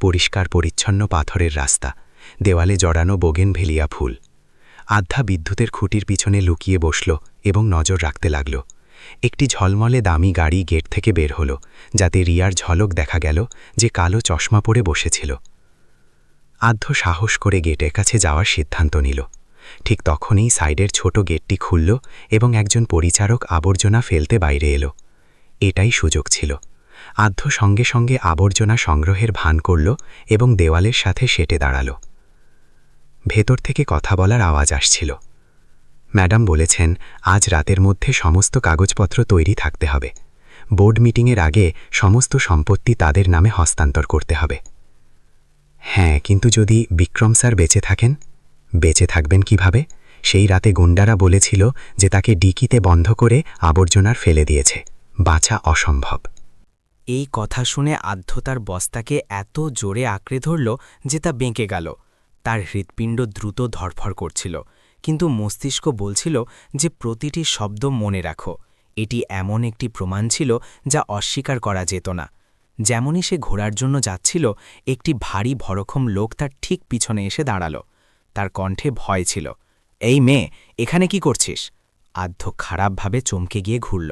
Speaker 6: পরিষ্কার পরিচ্ছন্ন পাথরের রাস্তা, দেওয়ালে জড়ানো বোগেনভেলিয়া ফুল। আধ্যা বিদ্যুতের খুঁটির পিছনে লুকিয়ে বসল এবং নজর রাখতে লাগল। একটি ঝলমলে দামি গাড়ি গেট থেকে বের হল, যাতে রিয়ার ঝলক দেখা গেল, যে কালো চশমা পরে বসেছিল। আধ্য সাহস করে গেটের কাছে যাওয়ার সিদ্ধান্ত নিল। ঠিক তখনই সাইডের ছোট গেটটি খুলল এবং একজন পরিচারক আবর্জনা ফেলতে বাইরে এলো। এটাই সুযোগ ছিল। আধ্য সঙ্গে সঙ্গে আবর্জনা সংগ্রহের ভান করল এবং দেওয়ালের সাথে সেটে দাঁড়াল। ভেতর থেকে কথা বলার আওয়াজ আসছিল। ম্যাডাম বলেছেন আজ রাতের মধ্যে সমস্ত কাগজপত্র তৈরি থাকতে হবে। বোর্ড মিটিংয়ের আগে সমস্ত সম্পত্তি তাদের নামে হস্তান্তর করতে হবে। হ্যাঁ, কিন্তু যদি বিক্রম স্যার বেঁচে থাকেন? বেঁচে থাকবেন কিভাবে? সেই রাতে গুন্ডারা বলেছিল যে তাকে ডিকিতে বন্ধ করে আবর্জনার ফেলে দিয়েছে। বাঁচা অসম্ভব।
Speaker 1: এই কথা শুনে আদ্য তার বস্তাকে এত জোরে আঁকড়ে ধরল যে তা বেঁকে গেল। তার হৃৎপিণ্ড দ্রুত ধড়ফড় করছিল, কিন্তু মস্তিষ্ক বলছিল যে প্রতিটি শব্দ মনে রাখো। এটি এমন একটি প্রমাণ ছিল যা অস্বীকার করা যেত না। যেমনই সে ঘোরার জন্য যাচ্ছিল, একটি ভারী ভরকম লোক তার ঠিক পিছনে এসে দাঁড়াল। তার কণ্ঠে ভয় ছিল। এই মেয়ে, এখানে কি করছিস? আদ্য খারাপভাবে চমকে গিয়ে ঘুরল।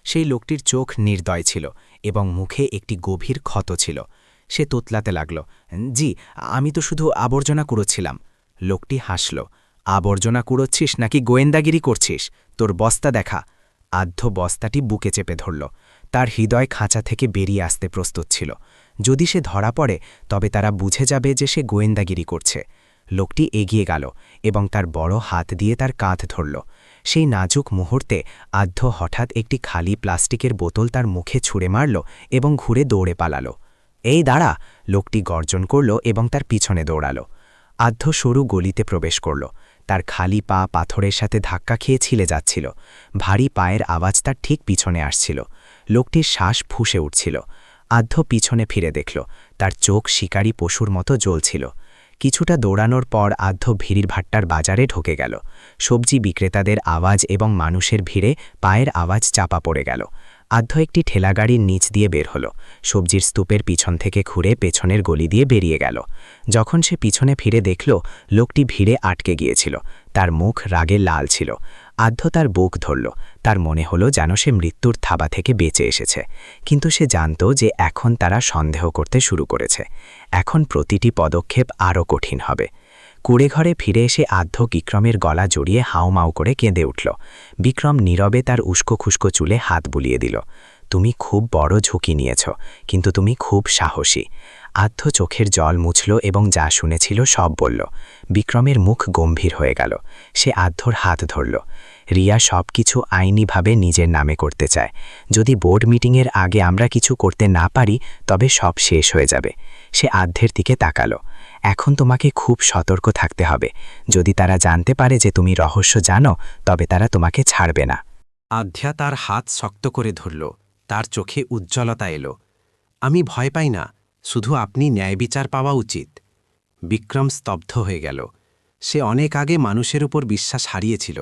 Speaker 1: সেই লোকটির চোখ নির্দয় ছিল এবং মুখে একটি গভীর ক্ষত ছিল। সে তোতলাতে লাগল, জি, আমি তো শুধু আবর্জনা কুড়োচ্ছিলাম। লোকটি হাসল। আবর্জনা কুড়োচ্ছিস নাকি গোয়েন্দাগিরি করছিস? তোর বস্তা দেখা। আদ্য বস্তাটি বুকে চেপে ধরল। তার হৃদয় খাঁচা থেকে বেরিয়ে আসতে প্রস্তুত ছিল। যদি সে ধরা পড়ে তবে তারা বুঝে যাবে যে সে গোয়েন্দাগিরি করছে। লোকটি এগিয়ে গেল এবং তার বড় হাত দিয়ে তার কাঁধ ধরল। সেই নাজুক মুহূর্তে আদ্য হঠাৎ একটি খালি প্লাস্টিকের বোতল তার মুখে ছুঁড়ে মারল এবং ঘুরে দৌড়ে পালাল। এই দাঁড়া! লোকটি গর্জন করল এবং তার পিছনে দৌড়াল। আদ্য সরু গলিতে প্রবেশ করল। তার খালি পা পাথরের সাথে ধাক্কা খেয়ে ছিলে যাচ্ছিল। ভারী পায়ের আওয়াজ তার ঠিক পিছনে আসছিল। লোকটির শ্বাস ফুঁসে উঠছিল। আদ্য পিছনে ফিরে দেখল, তার চোখ শিকারী পশুর মতো জ্বলছিল। কিছুটা দৌড়ানোর পর আদ্য ভিড়ভাট্টার বাজারে ঢুকে গেল। সবজি বিক্রেতাদের আওয়াজ এবং মানুষের ভিড়ে পায়ের আওয়াজ চাপা পড়ে গেল। আদ্য একটি ঠেলাগাড়ির নিচ দিয়ে বের হল। সবজির স্তূপের পিছন থেকে ঘুরে পেছনের গলি দিয়ে বেরিয়ে গেল। যখন সে পিছনে ফিরে দেখল, লোকটি ভিড়ে আটকে গিয়েছিল। তার মুখ রাগে লাল ছিল। আদ্য তার বুক ধরল। তার মনে হল যেন সে মৃত্যুর থাবা থেকে বেঁচে এসেছে। কিন্তু সে জানত যে এখন তারা সন্দেহ করতে শুরু করেছে। এখন প্রতিটি পদক্ষেপ আরও কঠিন হবে। কুড়েঘরে ফিরে এসে আদ্য বিক্রমের গলা জড়িয়ে হাউমাউ করে কেঁদে উঠল। বিক্রম নীরবে তার উস্কো খুস্কো চুলে হাত বুলিয়ে দিল। তুমি খুব বড় ঝুঁকি নিয়েছ, কিন্তু তুমি খুব সাহসী। আদ্য চোখের জল মুছল এবং যা শুনেছিল সব বলল। বিক্রমের মুখ গম্ভীর হয়ে গেল। সে আদ্যর হাত ধরল। রিয়া সব কিছু আইনিভাবে নিজের নামে করতে চায়। যদি বোর্ড মিটিংয়ের আগে আমরা কিছু করতে না পারি তবে সব শেষ হয়ে যাবে। সে আদ্যের দিকে তাকালো। এখন তোমাকে খুব সতর্ক থাকতে হবে। যদি তারা জানতে পারে যে তুমি রহস্য জানো তবে তারা তোমাকে ছাড়বে না।
Speaker 3: আধ্যা তার হাত শক্ত করে ধরল। তার চোখে উজ্জ্বলতা এলো। আমি ভয় পাই না, শুধু আপনি ন্যায়বিচার পাওয়া উচিত। বিক্রম স্তব্ধ হয়ে গেল। সে অনেক আগে মানুষের উপর বিশ্বাস হারিয়েছিল,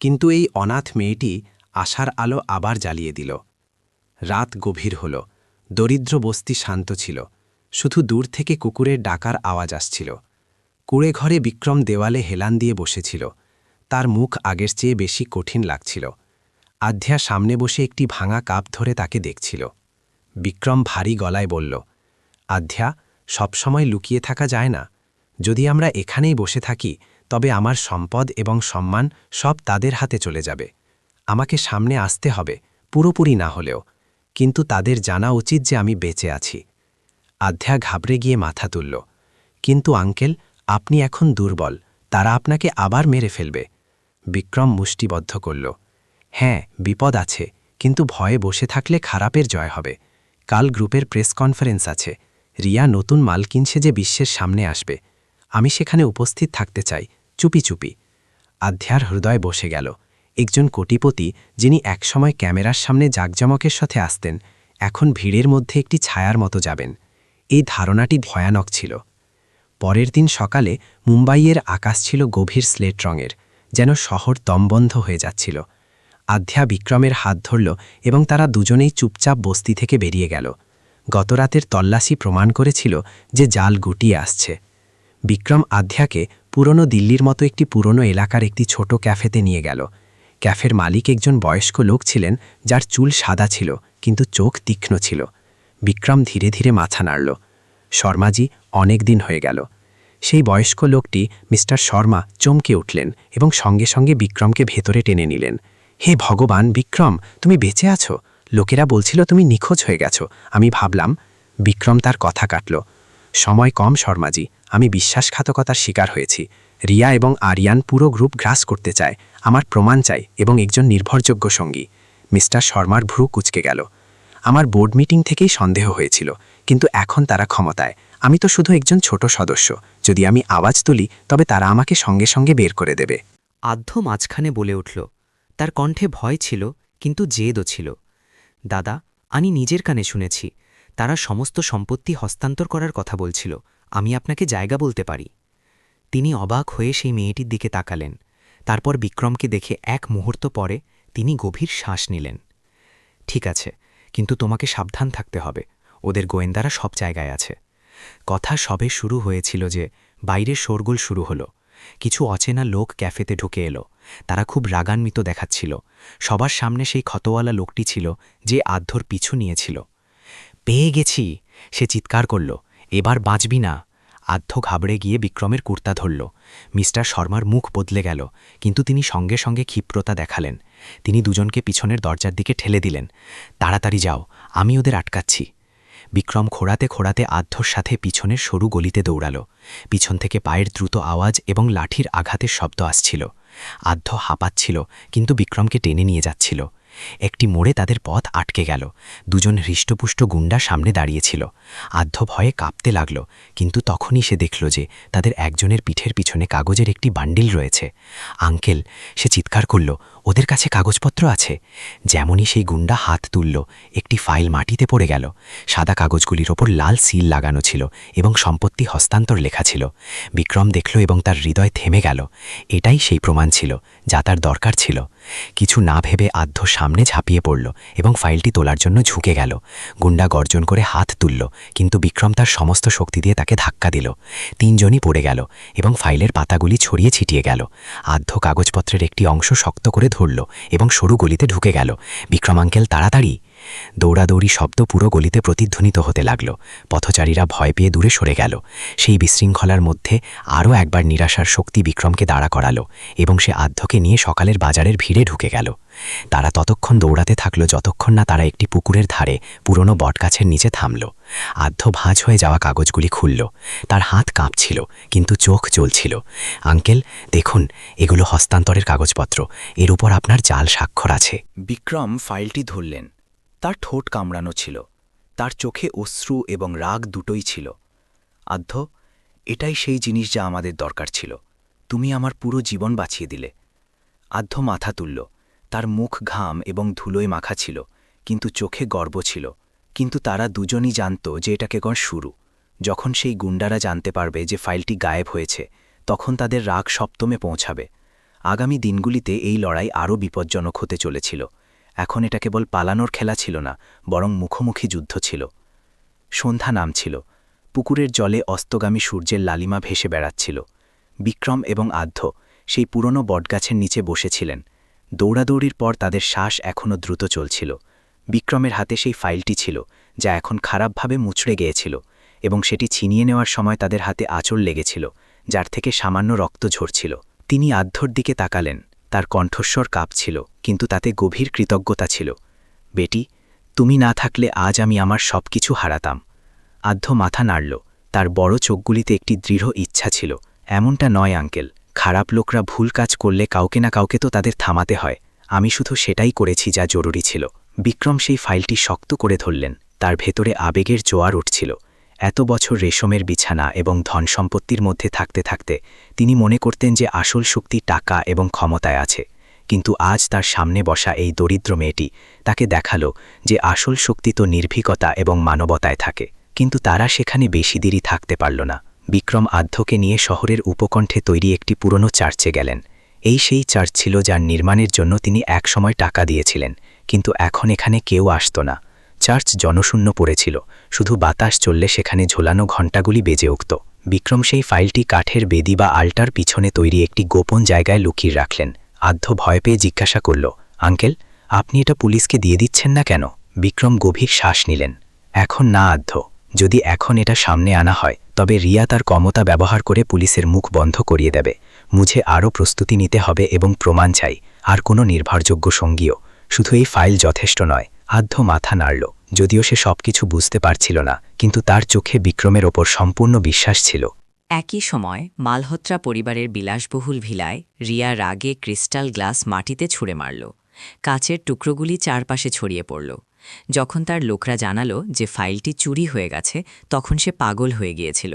Speaker 3: কিন্তু এই অনাথ মেয়েটি আশার আলো আবার জ্বালিয়ে দিল। রাত গভীর হল। দরিদ্র বস্তি শান্ত ছিল। শুধু দূর থেকে কুকুরের ডাকার আওয়াজ আসছিল। কুড়ে ঘরে বিক্রম দেওয়ালে হেলান দিয়ে বসেছিল। তার মুখ আগের চেয়ে বেশি কঠিন লাগছিল। আধ্যা সামনে বসে একটি ভাঙা কাপ ধরে তাকে দেখছিল। বিক্রম ভারী গলায় বলল, আধ্যা, সবসময় লুকিয়ে থাকা যায় না। যদি আমরা এখানেই বসে থাকি তবে আমার সম্পদ এবং সম্মান সব তাদের হাতে চলে যাবে। আমাকে সামনে আসতে হবে, পুরোপুরি না হলেও, কিন্তু তাদের জানা উচিত যে আমি বেঁচে আছি। আধ্যা ঘাবড়ে গিয়ে মাথা তুলল। কিন্তু আঙ্কেল, আপনি এখন দুর্বল, তারা আপনাকে আবার মেরে ফেলবে। বিক্রম মুষ্টিবদ্ধ করল। হ্যাঁ, বিপদ আছে, কিন্তু ভয়ে বসে থাকলে খারাপের জয় হবে। কাল গ্রুপের প্রেস কনফারেন্স আছে। রিয়া নতুন মাল কিনছে যে বিশ্বের সামনে আসবে। আমি সেখানে উপস্থিত থাকতে চাই, চুপি চুপি। আধ্যার হৃদয় বসে গেল। একজন কোটিপতি, যিনি একসময় ক্যামেরার সামনে জাঁকজমকের সাথে আসতেন, এখন ভিড়ের মধ্যে একটি ছায়ার মতো যাবেন। এই ধারণাটি ভয়ানক ছিল। পরের দিন সকালে মুম্বাইয়ের আকাশ ছিল গভীর স্লেট রঙের, যেন শহর দমবন্ধ হয়ে যাচ্ছিল। আধ্যা বিক্রমের হাত ধরল এবং তারা দুজনেই চুপচাপ বস্তি থেকে বেরিয়ে গেল। গতরাতের তল্লাশি প্রমাণ করেছিল যে জাল গুটিয়ে আসছে। বিক্রম আধ্যাকে পুরনো দিল্লির মতো একটি পুরনো এলাকার একটি ছোট ক্যাফেতে নিয়ে গেল। ক্যাফের মালিক একজন বয়স্ক লোক ছিলেন, যার চুল সাদা ছিল কিন্তু চোখ তীক্ষ্ণ ছিল। বিক্রম ধীরে ধীরে মাথা নাড়ল। শর্মাজি, অনেক দিন হয়ে গেল। সেই বয়স্ক লোকটি, মিস্টার শর্মা, চমকে উঠলেন এবং সঙ্গে সঙ্গে বিক্রমকে ভেতরে টেনে নিলেন। হে ভগবান, বিক্রম, তুমি বেঁচে আছো? লোকেরা বলছিল তুমি নিখোঁজ হয়ে গেছো। আমি ভাবলাম। বিক্রম তার কথা কাটল। সময় কম শর্মাজি, আমি বিশ্বাসঘাতকতার শিকার হয়েছি। রিয়া এবং আরিয়ান পুরো গ্রুপ গ্রাস করতে চায়। আমার প্রমাণ চাই এবং একজন নির্ভরযোগ্য সঙ্গী। মিস্টার শর্মার ভ্রু কুঁচকে গেল। আমার বোর্ড মিটিং থেকেই সন্দেহ হয়েছিল, কিন্তু এখন তারা ক্ষমতায়।
Speaker 6: আমি তো শুধু একজন ছোট সদস্য, যদি আমি আওয়াজ তুলি তবে তারা আমাকে সঙ্গে সঙ্গে বের করে দেবে।
Speaker 7: আধ্য মাঝখানে বলে উঠল। তার কণ্ঠে ভয় ছিল, কিন্তু জেদও ছিল। দাদা, আমি নিজের কানে শুনেছি, তারা সমস্ত সম্পত্তি হস্তান্তর করার কথা বলছিল। আমি আপনাকে জায়গা বলতে পারি। তিনি অবাক হয়ে সেই মেয়েটির দিকে তাকালেন। তারপর বিক্রমকে দেখে এক মুহূর্ত পরে তিনি গভীর শ্বাস নিলেন। ঠিক আছে, কিন্তু তোমাকে সাবধান থাকতে হবে, ওদের গোয়েন্দারা সব জায়গায় আছে। কথা সবে শুরু হয়েছিল যে বাইরে শোরগোল শুরু হলো। কিছু অচেনা লোক ক্যাফেতে ঢুকে এলো। তারা খুব রাগান্বিত দেখাচ্ছিল। সবার সামনে সেই ক্ষতওয়ালা লোকটি ছিল যে আধ্যর পিছু নিয়েছিল। পেয়ে গেছি, সে চিৎকার করল। এবার বাঁচবি না। আধ্য ঘাবড়ে গিয়ে বিক্রমের কুর্তা ধরল। মিস্টার শর্মার মুখ বদলে গেল, কিন্তু তিনি সঙ্গে সঙ্গে ক্ষিপ্রতা দেখালেন। তিনি দুজনকে পিছনের দরজার দিকে ঠেলে দিলেন। তাড়াতাড়ি যাও, আমি ওদের আটকাচ্ছি। বিক্রম খোঁড়াতে খোঁড়াতে আধ্যর সাথে পিছনের সরু গলিতে দৌড়াল। পিছন থেকে পায়ের দ্রুত আওয়াজ এবং লাঠির আঘাতের শব্দ আসছিল। আধ্য হাঁপাচ্ছিল, কিন্তু বিক্রমকে টেনে নিয়ে যাচ্ছিল। একটি মোড়ে তাদের পথ আটকে গেল। দুজন হৃষ্টপুষ্ট গুন্ডা সামনে দাঁড়িয়েছিল। আধ্য ভয়ে কাঁপতে লাগল, কিন্তু তখনই সে দেখল যে তাদের একজনের পিঠের পিছনে কাগজের একটি বান্ডিল রয়েছে। আঙ্কেল, সে চিৎকার করল, ওদের কাছে কাগজপত্র আছে। যেমনই সেই গুন্ডা হাত তুলল, একটি ফাইল মাটিতে পড়ে গেল। সাদা কাগজগুলির ওপর লাল সিল লাগানো ছিল এবং সম্পত্তি হস্তান্তর লেখা ছিল। বিক্রম দেখল এবং তার হৃদয় থেমে গেল। এটাই সেই প্রমাণ ছিল যা তার দরকার ছিল। কিছু না ভেবে আধ্য সামনে ঝাঁপিয়ে পড়ল এবং ফাইলটি তোলার জন্য ঝুঁকে গেল। গুন্ডা গর্জন করে হাত তুলল, কিন্তু বিক্রম তার সমস্ত শক্তি দিয়ে তাকে ধাক্কা দিল। তিনজনই পড়ে গেল এবং ফাইলের পাতাগুলি ছড়িয়ে ছিটিয়ে গেল। আধ্য কাগজপত্রের একটি অংশ শক্ত করে ধরল এবং সরু গলিতে ঢুকে গেল। বিক্রম আঙ্কেল, তাড়াতাড়ি! দৌড়াদৌড়ি শব্দ পুরো গলিতে প্রতিধ্বনিত হতে লাগল। পথচারীরা ভয় পেয়ে দূরে সরে গেল। সেই বিশৃঙ্খলার মধ্যে আরও একবার নিরাশার শক্তি বিক্রমকে দাঁড়া করালো এবং সে আধ্যকে নিয়ে সকালের বাজারের ভিড়ে ঢুকে গেল। তারা ততক্ষণ দৌড়াতে থাকল যতক্ষণ না তারা একটি পুকুরের ধারে পুরনো বটগাছের নিচে থামল। আধ্য ভাঁজ হয়ে যাওয়া কাগজগুলি খুলল। তার হাত কাঁপছিল, কিন্তু চোখ জ্বলছিল। আঙ্কেল, দেখুন, এগুলো হস্তান্তরের কাগজপত্র। এর উপর আপনার জাল স্বাক্ষর আছে।
Speaker 2: বিক্রম ফাইলটি ধরলেন। তার ঠোঁট কামড়ানো ছিল। তার চোখে অশ্রু এবং রাগ দুটোই ছিল। আধ্য, এটাই সেই জিনিস যা আমাদের দরকার ছিল। তুমি আমার পুরো জীবন বাঁচিয়ে দিলে। আধ্য মাথা তুলল। তার মুখ ঘাম এবং ধুলোয় মাখা ছিল, কিন্তু চোখে গর্ব ছিল। কিন্তু তারা দুজনই জানত যে এটা কেবল শুরু। যখন সেই গুন্ডারা জানতে পারবে যে ফাইলটি গায়েব হয়েছে, তখন তাদের রাগ সপ্তমে পৌঁছাবে। আগামী দিনগুলিতে এই লড়াই আরও বিপজ্জনক হতে চলেছিল। এখন এটা কেবল পালানোর খেলা ছিল না, বরং মুখোমুখি যুদ্ধ ছিল। সন্ধ্যা নামছিল। পুকুরের জলে অস্তগামী সূর্যের লালিমা ভেসে বেড়াচ্ছিল। বিক্রম এবং আধ্য সেই পুরনো বটগাছের নিচে বসেছিলেন। দৌড়াদৌড়ির পর তাদের শ্বাস এখনও দ্রুত চলছিল। বিক্রমের হাতে সেই ফাইলটি ছিল, যা এখন খারাপভাবে মুচড়ে গিয়েছিল, এবং সেটি ছিনিয়ে নেওয়ার সময় তাদের হাতে আঁচড় লেগেছিল, যার থেকে সামান্য রক্ত ঝরছিল। তিনি আধ্যর দিকে তাকালেন। তার কণ্ঠস্বর কাঁপছিল, কিন্তু তাতে গভীর কৃতজ্ঞতা ছিল। বেটি, তুমি না থাকলে আজ আমি আমার সব কিছু হারাতাম। আধ্য মাথা নাড়ল। তার বড় চোখগুলিতে একটি দৃঢ় ইচ্ছা ছিল। এমনটা নয় আঙ্কেল, খারাপ লোকরা ভুল কাজ করলে কাউকে না কাউকে তো তাদের থামাতে হয়। আমি শুধু সেটাই করেছি যা জরুরি ছিল। বিক্রম সেই ফাইলটি শক্ত করে ধরলেন। তার ভেতরে আবেগের জোয়ার উঠছিল। এত বছর রেশমের বিছানা এবং ধন সম্পত্তির মধ্যে থাকতে থাকতে তিনি মনে করতেন যে আসল শক্তি টাকা এবং ক্ষমতায় আছে। কিন্তু আজ তার সামনে বসা এই দরিদ্র মেয়েটি তাকে দেখালো যে আসল শক্তি তো নির্ভীকতা এবং মানবতায় থাকে। কিন্তু তারা সেখানে বেশি দেরি থাকতে পারল না। বিক্রম আধ্যকে নিয়ে শহরের উপকণ্ঠে তৈরি একটি পুরনো চার্চে গেলেন। এই সেই চার্চ ছিল যার নির্মাণের জন্য তিনি একসময় টাকা দিয়েছিলেন, কিন্তু এখন এখানে কেউ আসত না। চার্চ জনশূন্য পড়েছিল। শুধু বাতাস চললে সেখানে ঝোলানো ঘণ্টাগুলি বেজে উঠত। বিক্রম সেই ফাইলটি কাঠের বেদি বা আল্টার পিছনে তৈরি একটি গোপন জায়গায় লুকিয়ে রাখলেন। আধ্য ভয় পেয়ে জিজ্ঞাসা করল, আঙ্কেল, আপনি এটা পুলিশকে দিয়ে দিচ্ছেন না কেন? বিক্রম গভীর শ্বাস নিলেন। এখন না আধ্য। যদি এখন এটা সামনে আনা হয়, তবে রিয়া তার ক্ষমতা ব্যবহার করে পুলিশের মুখ বন্ধ করিয়ে দেবে। মুঝে আরও প্রস্তুতি নিতে হবে এবং প্রমাণ চাই, আর কোনো নির্ভরযোগ্য সঙ্গীও। শুধু এই ফাইল যথেষ্ট নয়। আধ্য মাথা নাড়ল। যদিও সে সবকিছু বুঝতে পারছিল না, কিন্তু তার চোখে বিক্রমের ওপর সম্পূর্ণ বিশ্বাস ছিল।
Speaker 5: একই সময় মালহোত্রা পরিবারের বিলাসবহুল ভিলায় রিয়া রাগে ক্রিস্টাল গ্লাস মাটিতে ছুঁড়ে মারল। কাচের টুকরোগুলি চারপাশে ছড়িয়ে পড়ল। যখন তার লোকরা জানালো যে ফাইলটি চুরি হয়ে গেছে তখন সে পাগল হয়ে গিয়েছিল।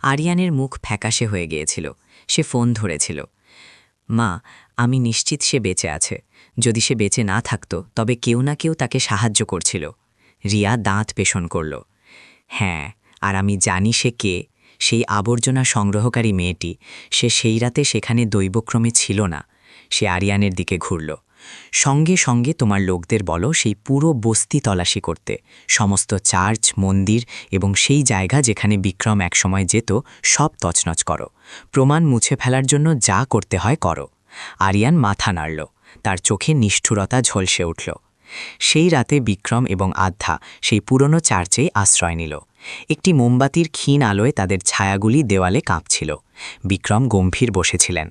Speaker 5: আরিয়ানের মুখ ফ্যাকাশে হয়ে গিয়েছিল। সে ফোন ধরেছিল। মা, আমি নিশ্চিত সে বেঁচে আছে। যদি সে বেঁচে না থাকত তবে কেউ না কেউ তাকে সাহায্য করছিল। রিয়া দাঁত পেষণ করল। হ্যাঁ, আর আমি জানি সে কে। সেই আবর্জনা সংগ্রহকারী মেয়েটি। সে সেই রাতে সেখানে দৈবক্রমে ছিল না। সে আরিয়ানের দিকে ঘুরল। সঙ্গে সঙ্গে তোমার লোকদের বলো সেই পুরো বস্তি তল্লাশি করতে, সমস্ত চার্চ, মন্দির এবং সেই জায়গা যেখানে বিক্রম একসময় যেত সব তছনছ করো। প্রমাণ মুছে ফেলার জন্য যা করতে হয় করো। আরিয়ান মাথা নাড়ল। তার চোখে নিষ্ঠুরতা ঝলসে উঠল। সেই রাতে বিক্রম এবং আধ্যা সেই পুরনো চার্চেই আশ্রয় নিল। একটি মোমবাতির ক্ষীণ আলোয় তাদের ছায়াগুলি দেওয়ালে কাঁপছিল। বিক্রম গম্ভীর বসেছিলেন।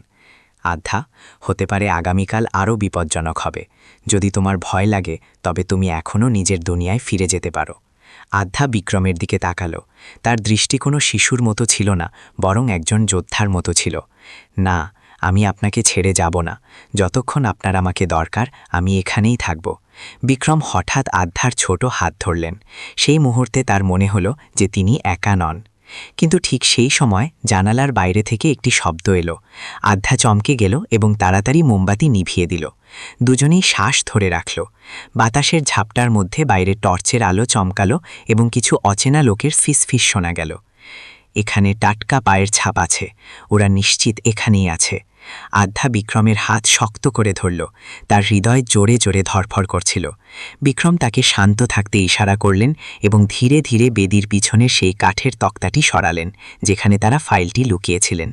Speaker 5: আধ্যা, হতে পারে আগামীকাল আরও বিপজ্জনক হবে। যদি তোমার ভয় লাগে তবে তুমি এখনও নিজের দুনিয়ায় ফিরে যেতে পারো। আধ্যা বিক্রমের দিকে তাকালো। তার দৃষ্টি কোনো শিশুর মতো ছিল না, বরং একজন যোদ্ধার মতো ছিল। না, আমি আপনাকে ছেড়ে যাব না। যতক্ষণ আপনার আমাকে দরকার আমি এখানেই থাকব। বিক্রম হঠাৎ আধ্যার ছোট হাত ধরলেন। সেই মুহূর্তে তার মনে হলো যে তিনি একা নন। কিন্তু ঠিক সেই সময় জানালার বাইরে থেকে একটি শব্দ এলো। আধ্যা চমকে গেল এবং তাড়াতাড়ি মোমবাতি নিভিয়ে দিল। দুজনেই শ্বাস ধরে রাখল। বাতাসের ঝাপটার মধ্যে বাইরে টর্চের আলো চমকালো এবং কিছু অচেনা লোকের ফিসফিস শোনা গেল। এখানে টাটকা পায়ের ছাপ আছে। ওরা নিশ্চিত এখানেই আছে। আধ্যা বিক্রমের হাত শক্ত করে ধরল। তার হৃদয় জোরে জোরে ধরফড় করছিল। বিক্রম তাকে শান্ত থাকতে ইশারা করলেন এবং ধীরে ধীরে বেদির পিছনের সেই কাঠের তক্তাটি সরালেন যেখানে তারা ফাইলটি লুকিয়েছিলেন।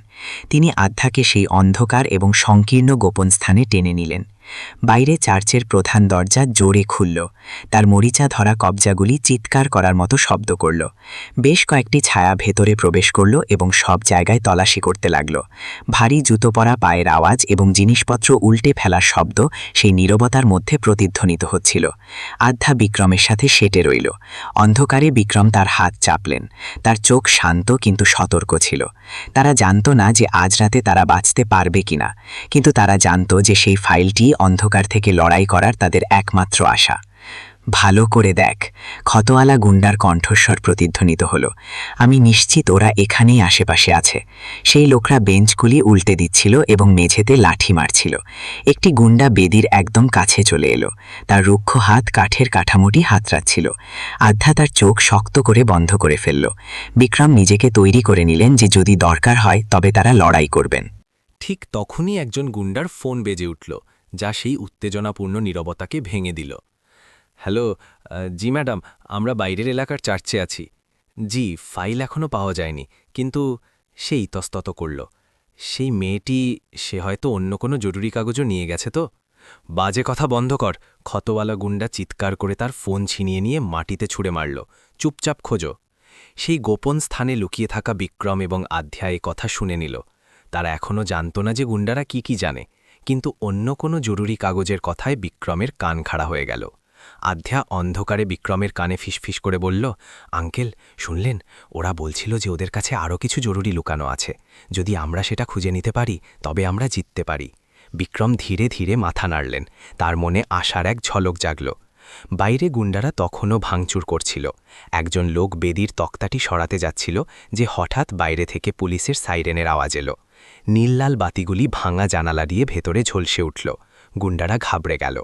Speaker 5: তিনি আধ্যাকে সেই অন্ধকার এবং সংকীর্ণ গোপন স্থানে টেনে নিলেন। বাইরে চার্চের প্রধান দরজা জোরে খুলল। তার মরিচা ধরা কবজাগুলি চিৎকার করার মতো শব্দ করল। বেশ কয়েকটি ছায়া ভেতরে প্রবেশ করল এবং সব জায়গায় তল্লাশি করতে লাগল। ভারী জুতো পরা পায়ের আওয়াজ এবং জিনিসপত্র উল্টে ফেলার শব্দ সেই নীরবতার মধ্যে প্রতিধ্বনিত হচ্ছিল। আধ্যা বিক্রমের সাথে সেটে রইল। অন্ধকারে বিক্রম তার হাত চাপলেন। তার চোখ শান্ত কিন্তু সতর্ক ছিল। তারা জানত না যে আজ রাতে তারা বাঁচতে পারবে কিনা, কিন্তু তারা জানত যে সেই ফাইলটি অন্ধকার থেকে লড়াই করার তাদের একমাত্র আশা। ভালো করে দেখ, ক্ষতওয়ালা গুন্ডার কণ্ঠস্বর প্রতিধ্বনিত হল। আমি নিশ্চিত ওরা এখানেই আশেপাশে আছে। সেই লোকরা বেঞ্চগুলি উল্টে দিচ্ছিল এবং মেঝেতে লাঠি মারছিল। একটি গুন্ডা বেদির একদম কাছে চলে এলো। তার রুক্ষ হাত কাঠের কাঠামোটি হাতড়াচ্ছিল। আধ্যা তার চোখ শক্ত করে বন্ধ করে ফেলল। বিক্রম নিজেকে তৈরি করে নিলেন যে যদি দরকার হয় তবে তারা লড়াই করবেন।
Speaker 2: ঠিক তখনই একজন গুন্ডার ফোন বেজে উঠল, যা সেই উত্তেজনাপূর্ণ নীরবতাকে ভেঙে দিল। হ্যালো, জি ম্যাডাম, আমরা বাইরের এলাকার চার্চে আছি। জি, ফাইল এখনও পাওয়া যায়নি, কিন্তু সে ইতস্তত করল। সেই মেয়েটি, সে হয়তো অন্য কোনো জরুরি কাগজও নিয়ে গেছে তো। বাজে কথা বন্ধ কর, ক্ষতওয়ালা গুন্ডা চিৎকার করে তার ফোন ছিনিয়ে নিয়ে মাটিতে ছুঁড়ে মারল। চুপচাপ খোঁজো। সেই গোপন স্থানে লুকিয়ে থাকা বিক্রম এবং আধ্যা এ কথা শুনে নিল। তারা এখনও জানত না যে গুন্ডারা কি জানে, কিন্তু অন্য কোনো জরুরি কাগজের কথায় বিক্রমের কান খাড়া হয়ে গেল। আধ্যা অন্ধকারে বিক্রমের কানে ফিসফিস করে বলল, আঙ্কেল শুনলেন, ওরা বলছিল যে ওদের কাছে আরও কিছু জরুরি লুকানো আছে। যদি আমরা সেটা খুঁজে নিতে পারি তবে আমরা জিততে পারি। বিক্রম ধীরে ধীরে মাথা নাড়লেন। তার মনে আশার এক ঝলক জাগল। বাইরে গুন্ডারা তখনও ভাঙচুর করছিল। একজন লোক বেদির তক্তাটি সরাতে যাচ্ছিল যে হঠাৎ বাইরে থেকে পুলিশের সাইরেনের আওয়াজ এলো। নীল-লাল বাতিগুলি ভাঙা জানালা দিয়ে ভেতরে ঝলসে উঠল। গুন্ডারা ঘাবড়ে গেল।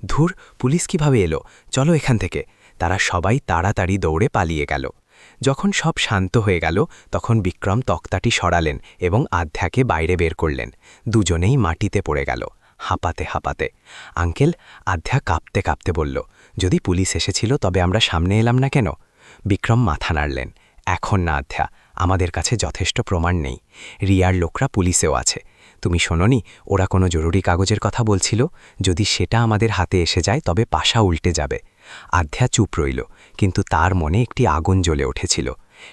Speaker 2: ধুর, পুলিশ কিভাবে এলো? চলো এখান থেকে। তারা সবাই তাড়াতাড়ি দৌড়ে পালিয়ে গেল। যখন সব শান্ত হয়ে গেল তখন বিক্রম তক্তাটি সরালেন এবং আধ্যাকে বাইরে বের করলেন। দুজনেই মাটিতে পড়ে গেল, হাঁপাতে হাঁপাতে। আঙ্কেল, আধ্যা কাঁপতে কাঁপতে বলল, যদি পুলিশ এসেছিল তবে আমরা সামনে এলাম না কেন? বিক্রম মাথা নাড়লেন। এখন না আধ্যা, আমাদের কাছে যথেষ্ট প্রমাণ নেই। রিয়ার লোকরা পুলিশেও আছে। তুমি শোনোনি ওরা কোনো জরুরি কাগজের কথা বলছিল? যদি সেটা আমাদের হাতে এসে যায় তবে পাশা উল্টে যাবে। আধ্যা চুপ রইল, কিন্তু তার মনে একটি আগুন জ্বলে উঠেছিল।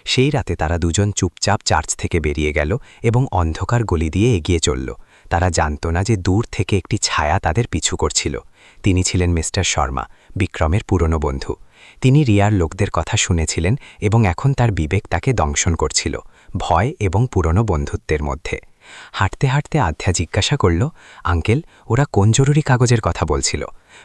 Speaker 2: সেই রাতে তারা দুজন চুপচাপ চার্চ থেকে বেরিয়ে গেল এবং অন্ধকার গলি দিয়ে এগিয়ে চলল। তারা জানত না যে দূর থেকে একটি ছায়া তাদের পিছু করছিল। তিনি ছিলেন মিস্টার শর্মা, বিক্রমের পুরনো বন্ধু। তিনি রিয়ার লোকদের কথা শুনেছিলেন এবং এখন তার বিবেক তাকে দংশন করছিল, ভয় এবং পুরনো বন্ধুত্বের মধ্যে। হাঁটতে হাঁটতে আধ্যা জিজ্ঞাসা করল, আঙ্কেল, ওরা কোন জরুরি কাগজের কথা বলছিল?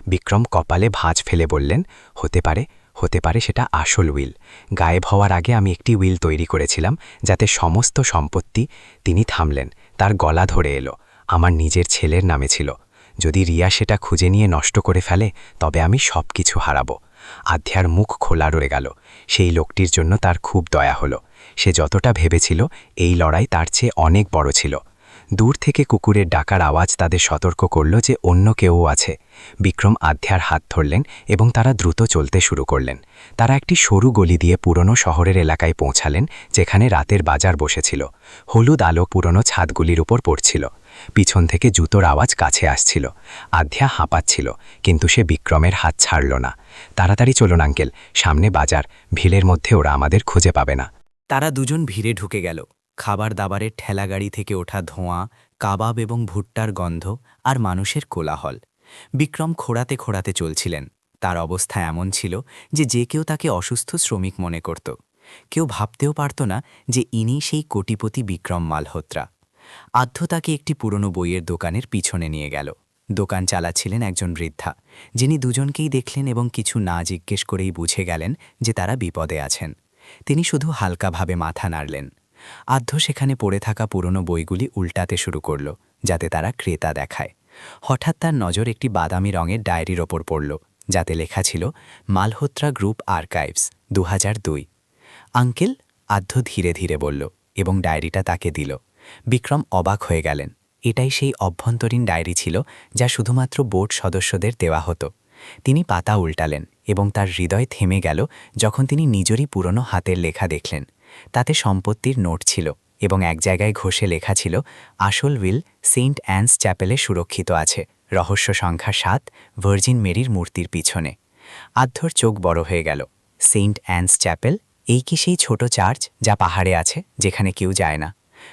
Speaker 2: বিক্রম কপালে ভাঁজ ফেলে বললেন, হতে পারে সেটা আসল উইল। গায়েব হওয়ার আগে আমি একটি উইল তৈরি করেছিলাম, যাতে সমস্ত সম্পত্তি। তিনি থামলেন, তার গলা ধরে এলো। আমার নিজের ছেলের নামে ছিল। যদি রিয়া সেটা খুঁজে নিয়ে নষ্ট করে ফেলে, তবে আমি সব কিছু হারাবো। আধ্যার মুখ খোলা রয়ে গেল। সেই লোকটির জন্য তার খুব দয়া হলো। সে যতটা ভেবেছিল, এই লড়াই তার চেয়ে অনেক বড় ছিল। দূর থেকে কুকুরের ডাকার আওয়াজ তাদের সতর্ক করল যে অন্য কেউ আছে। বিক্রম আধ্যার হাত ধরলেন এবং তারা দ্রুত চলতে শুরু করলেন। তারা একটি সরু গলি দিয়ে পুরনো শহরের এলাকায় পৌঁছালেন, যেখানে রাতের বাজার বসেছিল। হলুদ আলো পুরনো ছাদগুলির উপর পড়ছিল। পিছন থেকে জুতোর আওয়াজ কাছে আসছিল। আধ্যা হাঁপাচ্ছিল, কিন্তু সে বিক্রমের হাত ছাড়ল না। তাড়াতাড়ি চলুন আঙ্কেল, সামনে বাজার। ভিড়ের মধ্যে ওরা আমাদের খুঁজে পাবে না।
Speaker 4: তারা দুজন ভিড়ে ঢুকে গেল। খাবার দাবারের ঠেলাগাড়ি থেকে ওঠা ধোঁয়া, কাবাব এবং ভুট্টার গন্ধ, আর মানুষের কোলাহল। বিক্রম খোঁড়াতে খোঁড়াতে চলছিলেন। তার অবস্থা এমন ছিল যে কেউ তাকে অসুস্থ শ্রমিক মনে করত। কেউ ভাবতেও পারত না যে ইনি সেই কোটিপতি বিক্রম মালহোত্রা। আধ্য তাকে একটি পুরনো বইয়ের দোকানের পিছনে নিয়ে গেল। দোকান চালাচ্ছিলেন একজন বৃদ্ধা, যিনি দুজনকেই দেখলেন এবং কিছু না জিজ্ঞেস করেই বুঝে গেলেন যে তারা বিপদে আছেন। তিনি শুধু হালকাভাবে মাথা নাড়লেন। আধ্য সেখানে পড়ে থাকা পুরনো বইগুলি উল্টাতে শুরু করল, যাতে তারা ক্রেতা দেখায়। হঠাৎ তার নজর একটি বাদামি রঙের ডায়েরির ওপর পড়ল, যাতে লেখা ছিল মালহোত্রা গ্রুপ আর্কাইভস 2002। আঙ্কেল, আধ্য ধীরে ধীরে বলল এবং ডায়েরিটা তাকে দিল। বিক্রম অবাক হয়ে গেলেন। এটাই সেই অভ্যন্তরীণ ডায়েরি ছিল যা শুধুমাত্র বোর্ড সদস্যদের দেওয়া হতো। তিনি পাতা উল্টালেন এবং তার হৃদয় থেমে গেল যখন তিনি নিজেরই পুরনো হাতের লেখা দেখলেন। তাতে সম্পত্তির নোট ছিল এবং এক জায়গায় ঘষে লেখা ছিল, আসল উইল সেন্ট অ্যান্স চ্যাপেলে সুরক্ষিত আছে, রহস্য সংখ্যা 7, ভার্জিন মেরির মূর্তির পিছনে। আধ্যর চোখ বড় হয়ে গেল। Saint Anne's Chapel? এই কি সেই ছোট চার্চ যা পাহাড়ে আছে, যেখানে কেউ যায় না?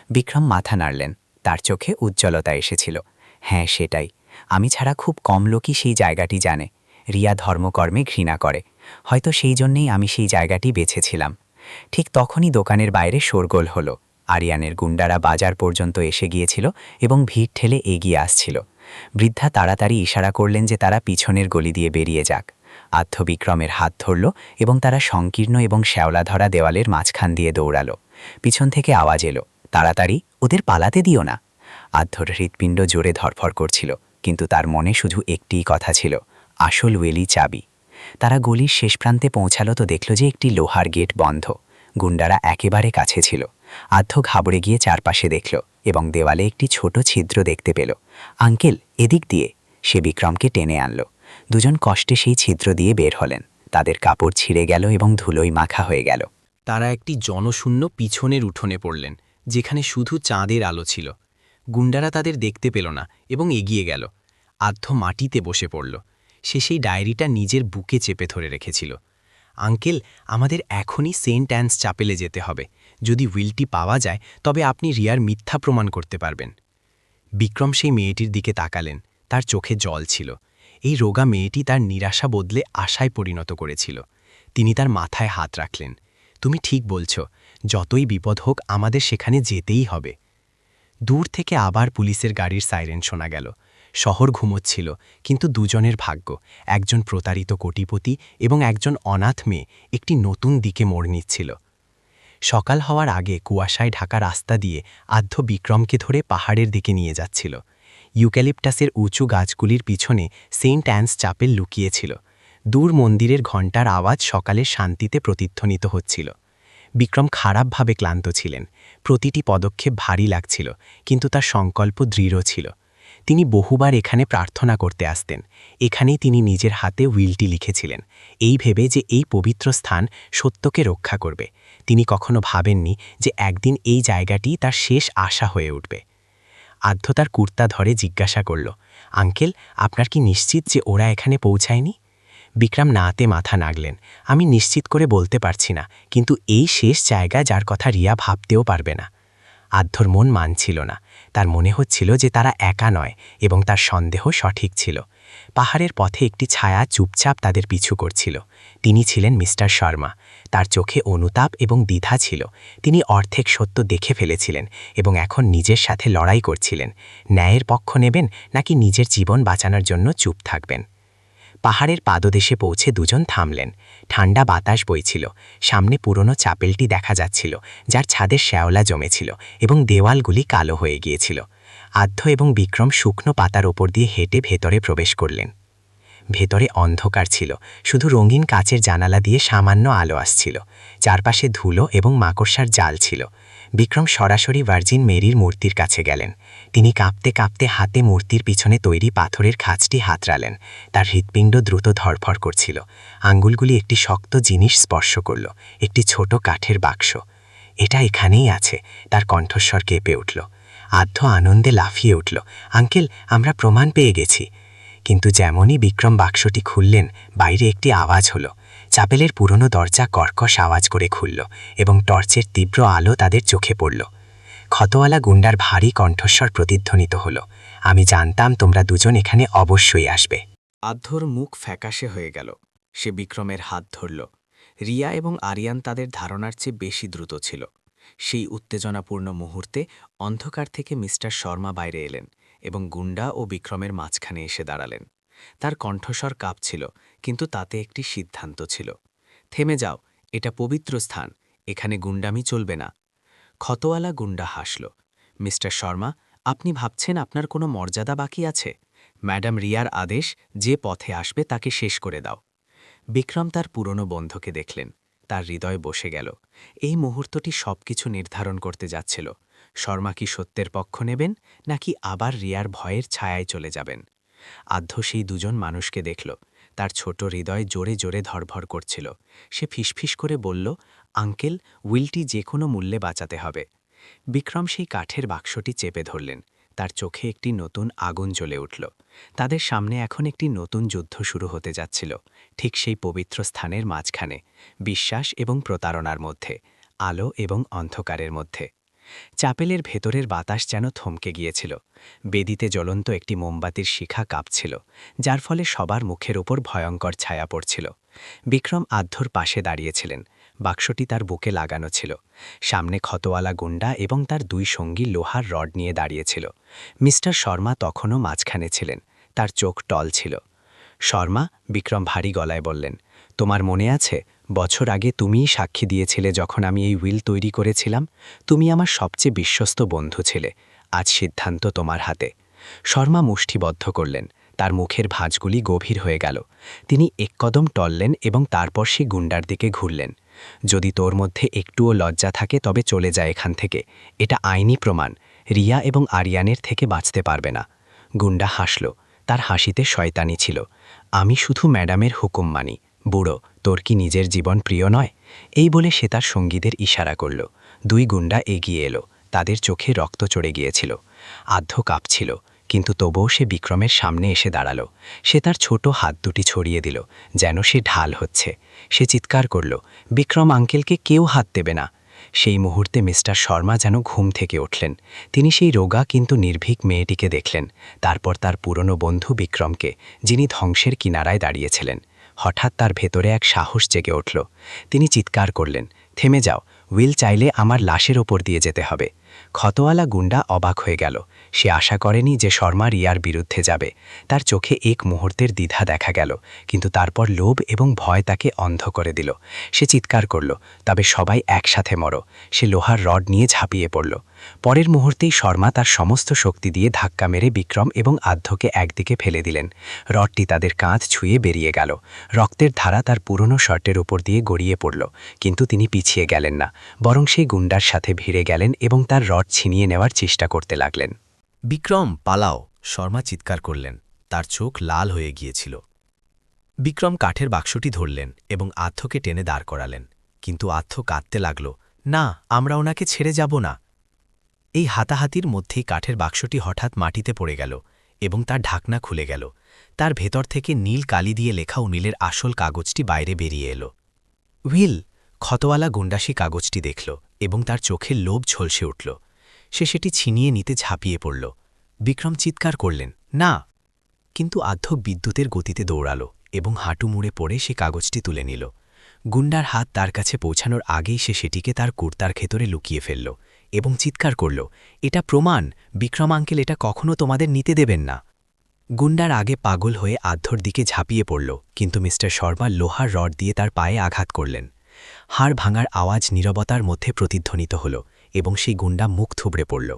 Speaker 4: বিক্রম মাথা নাড়লেন। তার চোখে উজ্জ্বলতা এসেছিল। হ্যাঁ, সেটাই। আমি ছাড়া খুব কম লোকই সেই জায়গাটি জানে। রিয়া ধর্মকর্মে ঘৃণা করে। হয়তো সেই জন্যেই আমি সেই জায়গাটি বেছেছিলাম। ঠিক তখনই দোকানের বাইরে শোরগোল হলো। আরিয়ানের গুন্ডারা বাজার পর্যন্ত এসে গিয়েছিল এবং ভিড় ঠেলে এগিয়ে আসছিল। বৃদ্ধা তাড়াতাড়ি ইশারা করলেন যে তারা পিছনের গলি দিয়ে বেরিয়ে যাক। আধ্য বিক্রমের হাত ধরল এবং তারা সংকীর্ণ এবং শ্যাওলাধরা দেওয়ালের মাঝখান দিয়ে দৌড়ালো। পিছন থেকে আওয়াজ এলো, তাড়াতাড়ি, ওদের পালাতে দিও না। আধ্যর হৃৎপিণ্ড জোরে ধরফর করছিল, কিন্তু তার মনে শুধু একটিই কথা ছিল, আসল ওয়েলি চাবি। তারা গলির শেষ প্রান্তে পৌঁছালো তো দেখল যে একটি লোহার গেট বন্ধ। গুন্ডারা একেবারে কাছে ছিল। আধ্য ঘাবড়ে গিয়ে চারপাশে দেখল এবং দেওয়ালে একটি ছোট ছিদ্র দেখতে পেল। আঙ্কেল, এদিক দিয়ে। সে বিক্রমকে টেনে আনল। দুজন কষ্টে সেই ছিদ্র দিয়ে বের হলেন। তাদের কাপড় ছিঁড়ে গেল এবং ধুলোয় মাখা হয়ে গেল।
Speaker 1: তারা একটি জনশূন্য পিছনের উঠোনে পড়লেন, যেখানে শুধু চাঁদের আলো ছিল। গুন্ডারা তাদের দেখতে পেল না এবং এগিয়ে গেল। আধ্য মাটিতে বসে পড়ল। সে সেই ডায়েরিটা নিজের বুকে চেপে ধরে রেখেছিল। আঙ্কেল, আমাদের এখনই সেন্ট অ্যান্স চ্যাপেলে যেতে হবে। যদি উইলটি পাওয়া যায়, তবে আপনি রিয়ার মিথ্যা প্রমাণ করতে পারবেন। বিক্রম সেই মেয়েটির দিকে তাকালেন। তার চোখে জল ছিল। এই রোগা মেয়েটি তার নিরাশা বদলে আশায় পরিণত করেছিল। তিনি তার মাথায় হাত রাখলেন। তুমি ঠিক বলছ, যতই বিপদ হোক আমাদের সেখানে যেতেই হবে। দূর থেকে আবার পুলিশের গাড়ির সাইরেন শোনা গেল। শহর ঘুমোচ্ছিল, কিন্তু দুজনের ভাগ্য, একজন প্রতারিত কোটিপতি এবং একজন অনাথ মেয়ে, একটি নতুন দিকে মোড় নিচ্ছিল। সকাল হওয়ার আগে কুয়াশায় ঢাকা রাস্তা দিয়ে আধ্য বিক্রমকে ধরে পাহাড়ের দিকে নিয়ে যাচ্ছিল। ইউক্যালিপটাসের উঁচু গাছগুলির পিছনে সেন্ট অ্যান্স চ্যাপেল লুকিয়েছিল। দূর মন্দিরের ঘণ্টার আওয়াজ সকালের শান্তিতে প্রতিধ্বনিত হচ্ছিল। বিক্রম খারাপভাবে ক্লান্ত ছিলেন। প্রতিটি পদক্ষেপ ভারী লাগছিল, কিন্তু তার সংকল্প দৃঢ় ছিল। তিনি বহুবার এখানে প্রার্থনা করতে আসতেন। এখানেই তিনি নিজের হাতে উইলটি লিখেছিলেন, এই ভেবে যে এই পবিত্র স্থান সত্যকে রক্ষা করবে। তিনি কখনো ভাবেননি যে একদিন এই জায়গাটি তার শেষ আশা হয়ে উঠবে। আধ্য তার কুর্তা ধরে জিজ্ঞাসা করল, আঙ্কেল, আপনার কি নিশ্চিত যে ওরা এখানে পৌঁছায়নি? বিক্রম নাতে মাথা নাড়লেন। আমি নিশ্চিত করে বলতে পারছি না, কিন্তু এই শেষ জায়গা যার কথা রিয়া ভাবতেও পারবে না। আধ্যর মন মানছিল না। তার মনে হচ্ছিল যে তারা একা নয় এবং তার সন্দেহ সঠিক ছিল। পাহাড়ের পথে একটি ছায়া চুপচাপ তাদের পিছু করছিল।
Speaker 8: তিনি ছিলেন মিস্টার শর্মা। তার চোখে অনুতাপ এবং দ্বিধা ছিল। তিনি অর্ধেক সত্য দেখে ফেলেছিলেন এবং এখন নিজের সাথে লড়াই করছিলেন। ন্যায়ের পক্ষ নেবেন নাকি নিজের জীবন বাঁচানোর জন্য চুপ থাকবেন? পাহাড়ের পাদদেশে পৌঁছে দুজন থামলেন। ঠান্ডা বাতাস বইছিল। সামনে পুরনো চাপেলটি দেখা যাচ্ছিল, যার ছাদে শ্যাওলা জমেছিল এবং দেওয়ালগুলি কালো হয়ে গিয়েছিল। আধ্য এবং বিক্রম শুকনো পাতার ওপর দিয়ে হেঁটে ভেতরে প্রবেশ করলেন। ভেতরে অন্ধকার ছিল, শুধু রঙিন কাচের জানালা দিয়ে সামান্য আলো আসছিল। চারপাশে ধুলো এবং মাকড়সার জাল ছিল। বিক্রম সরাসরি ভার্জিন মেরির মূর্তির কাছে গেলেন। তিনি কাঁপতে কাঁপতে হাতে মূর্তির পিছনে তৈরি পাথরের খাঁজটি হাতড়ালেন। তার হৃৎপিণ্ড দ্রুত ধড়ফড় করছিল। আঙ্গুলগুলি একটি শক্ত জিনিস স্পর্শ করল, একটি ছোট কাঠের বাক্স। এটা এখানেই আছে, তার কণ্ঠস্বর কেঁপে উঠল। আধ্য আনন্দে লাফিয়ে উঠল, আঙ্কেল, আমরা প্রমাণ পেয়ে গেছি। কিন্তু যেমনই বিক্রম বাক্সটি খুললেন, বাইরে একটি আওয়াজ হলো। চাপেলের পুরনো দরজা কর্কশ আওয়াজ করে খুলল এবং টর্চের তীব্র আলো তাদের চোখে পড়ল। ক্ষতওয়ালা গুন্ডার ভারী কণ্ঠস্বর প্রতিধ্বনিত হল, আমি জানতাম তোমরা দুজন এখানে অবশ্যই আসবে।
Speaker 1: আধ্যর মুখ ফ্যাকাশে হয়ে গেল। সে বিক্রমের হাত ধরল। রিয়া এবং আরিয়ান তাদের ধারণার চেয়ে বেশি দ্রুত ছিল। সেই উত্তেজনাপূর্ণ মুহূর্তে অন্ধকার থেকে মিস্টার শর্মা বাইরে এলেন এবং গুন্ডা ও বিক্রমের মাঝখানে এসে দাঁড়ালেন। তার কণ্ঠস্বর কাঁপছিল, কিন্তু তাতে একটি সিদ্ধান্ত ছিল। থেমে যাও, এটা পবিত্র স্থান, এখানে গুন্ডামি চলবে না। ক্ষতওয়ালা গুন্ডা হাসল। মিস্টার শর্মা, আপনি ভাবছেন আপনার কোনো মর্যাদা বাকি আছে? ম্যাডাম রিয়ার আদেশ, যে পথে আসবে তাকে শেষ করে দাও। বিক্রম তার পুরনো বন্ধুকে দেখলেন। তার হৃদয় বসে গেল। এই মুহূর্তটি সবকিছু নির্ধারণ করতে যাচ্ছিল। শর্মা কি সত্যের পক্ষ নেবেন, নাকি আবার রিয়ার ভয়ের ছায়ায় চলে যাবেন? আধ্য সেই দুজন মানুষকে দেখল। তার ছোট হৃদয় জোরে জোরে ধড়ফড় করছিল। সে ফিসফিস করে বলল, আঙ্কেল, উইলটি যে কোনো মূল্যে বাঁচাতে হবে। বিক্রম সেই কাঠের বাক্সটি চেপে ধরলেন। তার চোখে একটি নতুন আগুন জ্বলে উঠল। তাদের সামনে এখন একটি নতুন যুদ্ধ শুরু হতে যাচ্ছিল, ঠিক সেই পবিত্র স্থানের মাঝখানে, বিশ্বাস এবং প্রতারণার মধ্যে, আলো এবং অন্ধকারের মধ্যে। চাপেলের ভেতরের বাতাস যেন থমকে গিয়েছিল। বেদিতে জ্বলন্ত একটি মোমবাতির শিখা কাঁপছিল, যার ফলে সবার মুখের ওপর ভয়ঙ্কর ছায়া পড়ছিল। বিক্রম আধ্যর পাশে দাঁড়িয়েছিলেন। বাক্সটি তার বুকে লাগানো ছিল। সামনে ক্ষতওয়ালা গুন্ডা এবং তার দুই সঙ্গী লোহার রড নিয়ে দাঁড়িয়েছিল। মিস্টার শর্মা তখনও মাঝখানে ছিলেন। তার চোখ টল ছিল। শর্মা, বিক্রম ভারী গলায় বললেন, তোমার মনে আছে বছর আগে তুমিই সাক্ষী দিয়েছিলে যখন আমি এই উইল তৈরি করেছিলাম? তুমি আমার সবচেয়ে বিশ্বস্ত বন্ধু ছিলে। আজ সিদ্ধান্ত তোমার হাতে। শর্মা মুষ্টিবদ্ধ করলেন। তার মুখের ভাঁজগুলি গভীর হয়ে গেল। তিনি এক কদম টললেন এবং তারপর সে গুন্ডার দিকে ঘুরলেন। যদি তোর মধ্যে একটুও লজ্জা থাকে তবে চলে যায় এখান থেকে। এটা আইনি প্রমাণ। রিয়া এবং আরিয়ানের থেকে বাঁচতে পারবে না। গুন্ডা হাসল। তার হাসিতে শয়তানি ছিল। আমি শুধু ম্যাডামের হুকুম মানি। বুড়ো, তোর কি নিজের জীবন প্রিয় নয়? এই বলে সে তার সঙ্গীদের ইশারা করল। দুই গুন্ডা এগিয়ে এলো। তাদের চোখে রক্ত চড়ে গিয়েছিল। আধ্য কাঁপছিল, কিন্তু তবুও সে বিক্রমের সামনে এসে দাঁড়াল। সে তার ছোট হাত দুটি ছড়িয়ে দিল, যেন সে ঢাল হচ্ছে। সে চিৎকার করল, বিক্রম আঙ্কেলকে কেউ হাত দেবে না। সেই মুহূর্তে মিস্টার শর্মা যেন ঘুম থেকে উঠলেন। তিনি সেই রোগা কিন্তু নির্ভীক মেয়েটিকে দেখলেন, তারপর তার পুরনো বন্ধু বিক্রমকে, যিনি ধ্বংসের কিনারায় দাঁড়িয়েছিলেন। হঠাৎ তার ভেতরে এক সাহস জেগে উঠল। তিনি চিৎকার করলেন, থেমে যাও, উইল চাইলে আমার লাশের ওপর দিয়ে যেতে হবে। ক্ষতওয়ালা গুন্ডা অবাক হয়ে গেল। সে আশা করেনি যে শর্মা রিয়ার বিরুদ্ধে যাবে। তার চোখে এক মুহূর্তের দ্বিধা দেখা গেল, কিন্তু তারপর লোভ এবং ভয় তাকে অন্ধ করে দিল। সে চিৎকার করল, তবে সবাই একসাথে মরো। সে লোহার রড নিয়ে ঝাঁপিয়ে পড়ল। পরের মুহূর্তেই শর্মা তার সমস্ত শক্তি দিয়ে ধাক্কা মেরে বিক্রম এবং আধ্যকে একদিকে ফেলে দিলেন। রডটি তাদের কাঁধ ছুঁয়ে বেরিয়ে গেল। রক্তের ধারা তার পুরনো শার্টের উপর দিয়ে গড়িয়ে পড়ল, কিন্তু তিনি পিছিয়ে গেলেন না, বরং সেই গুন্ডার সাথে ভিড়ে গেলেন এবং তার রড ছিনিয়ে নেওয়ার চেষ্টা করতে লাগলেন।
Speaker 6: বিক্রম, পালাও! শর্মা চিৎকার করলেন। তার চোখ লাল হয়ে গিয়েছিল। বিক্রম কাঠের বাক্সটি ধরলেন এবং আধ্যকে টেনে দাঁড় করালেন, কিন্তু আধ্য কাঁদতে লাগল, না, আমরা ওনাকে ছেড়ে যাব না। এই হাতাহাতির মধ্যেই কাঠের বাক্সটি হঠাৎ মাটিতে পড়ে গেল এবং তার ঢাকনা খুলে গেল। তার ভেতর থেকে নীল কালি দিয়ে লেখা উনিলের আসল কাগজটি বাইরে বেরিয়ে এলো। উইল! ক্ষতওয়ালা গুন্ডাসী কাগজটি দেখল এবং তার চোখে লোভ ঝলসে উঠল। সে সেটি ছিনিয়ে নিতে ঝাঁপিয়ে পড়ল। বিক্রম চিৎকার করলেন, না! কিন্তু আধ্য বিদ্যুতের গতিতে দৌড়াল
Speaker 2: এবং হাঁটু মুড়ে পড়ে সে কাগজটি তুলে নিল। গুন্ডার হাত তার কাছে পৌঁছানোর আগেই সে সেটিকে তার কুর্তার ভেতরে লুকিয়ে ফেলল এবং চিৎকার করল, এটা প্রমাণ, বিক্রম আঙ্কেল এটা কখনো তোমাদের নিতে দেবেন না। গুন্ডার আগে পাগল হয়ে আদ্ধর দিকে ঝাঁপিয়ে পড়ল, কিন্তু মিস্টার শর্মা লোহার রড দিয়ে তার পায়ে আঘাত করলেন। হাড় ভাঙার আওয়াজ নীরবতার মধ্যে প্রতিধ্বনিত হল এবং সেই গুন্ডা মুখ থুবড়ে পড়ল।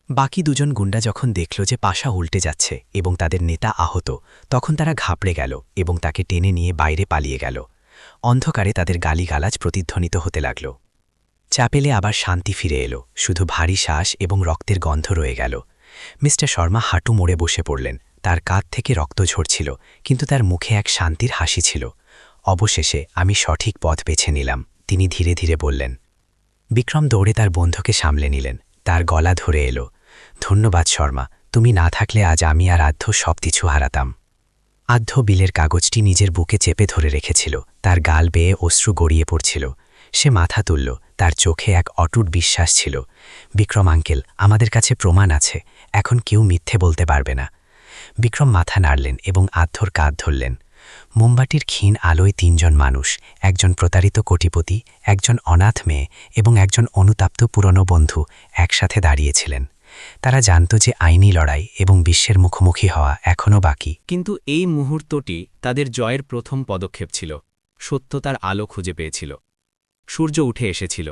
Speaker 2: বাকি দুজন গুন্ডা যখন দেখল যে পাশা উল্টে যাচ্ছে এবং তাদের নেতা আহত, তখন তারা ঘাবড়ে গেল এবং তাকে টেনে নিয়ে বাইরে পালিয়ে গেল। অন্ধকারে তাদের গালিগালাজ প্রতিধ্বনিত হতে লাগল। চ্যাপেলে আবার শান্তি ফিরে এলো, শুধু ভারী শ্বাস এবং রক্তের গন্ধ রয়ে গেল। মিস্টার শর্মা হাঁটু মোড়ে বসে পড়লেন, তার কাঁধ থেকে রক্ত ঝরছিল, কিন্তু তার মুখে এক শান্তির হাসি ছিল। অবশেষে আমি সঠিক পথ বেছে নিলাম, তিনি ধীরে ধীরে বললেন। বিক্রম দৌড়ে তার বন্ধুকে সামলে নিলেন, তার গলা ধরে এলো, ধন্যবাদ শর্মা, তুমি না থাকলে আজ আমি আর আধ্য সব কিছু হারাতাম। আধ্য বিলের কাগজটি নিজের বুকে চেপে ধরে রেখেছিল, তার গাল বেয়ে অশ্রু গড়িয়ে পড়ছিল। সে মাথা তুলল, তার চোখে এক অটুট বিশ্বাস ছিল। বিক্রম আঙ্কেল, আমাদের কাছে প্রমাণ আছে, এখন কেউ মিথ্যে বলতে পারবে না। বিক্রম মাথা নাড়লেন এবং আদ্ধর কাঁধ ধরলেন। মোমবাতির ক্ষীণ আলোয় তিনজন মানুষ, একজন প্রতারিত কোটিপতি, একজন অনাথ মেয়ে এবং একজন অনুতাপ্ত পুরনো বন্ধু একসাথে দাঁড়িয়েছিলেন। তারা জানত যে আইনি লড়াই এবং বিশ্বের মুখোমুখি হওয়া এখনও বাকি।
Speaker 7: কিন্তু এই মুহূর্তটি তাদের জয়ের প্রথম পদক্ষেপ ছিল। সত্য তার আলো খুঁজে পেয়েছিল। সূর্য উঠে এসেছিল।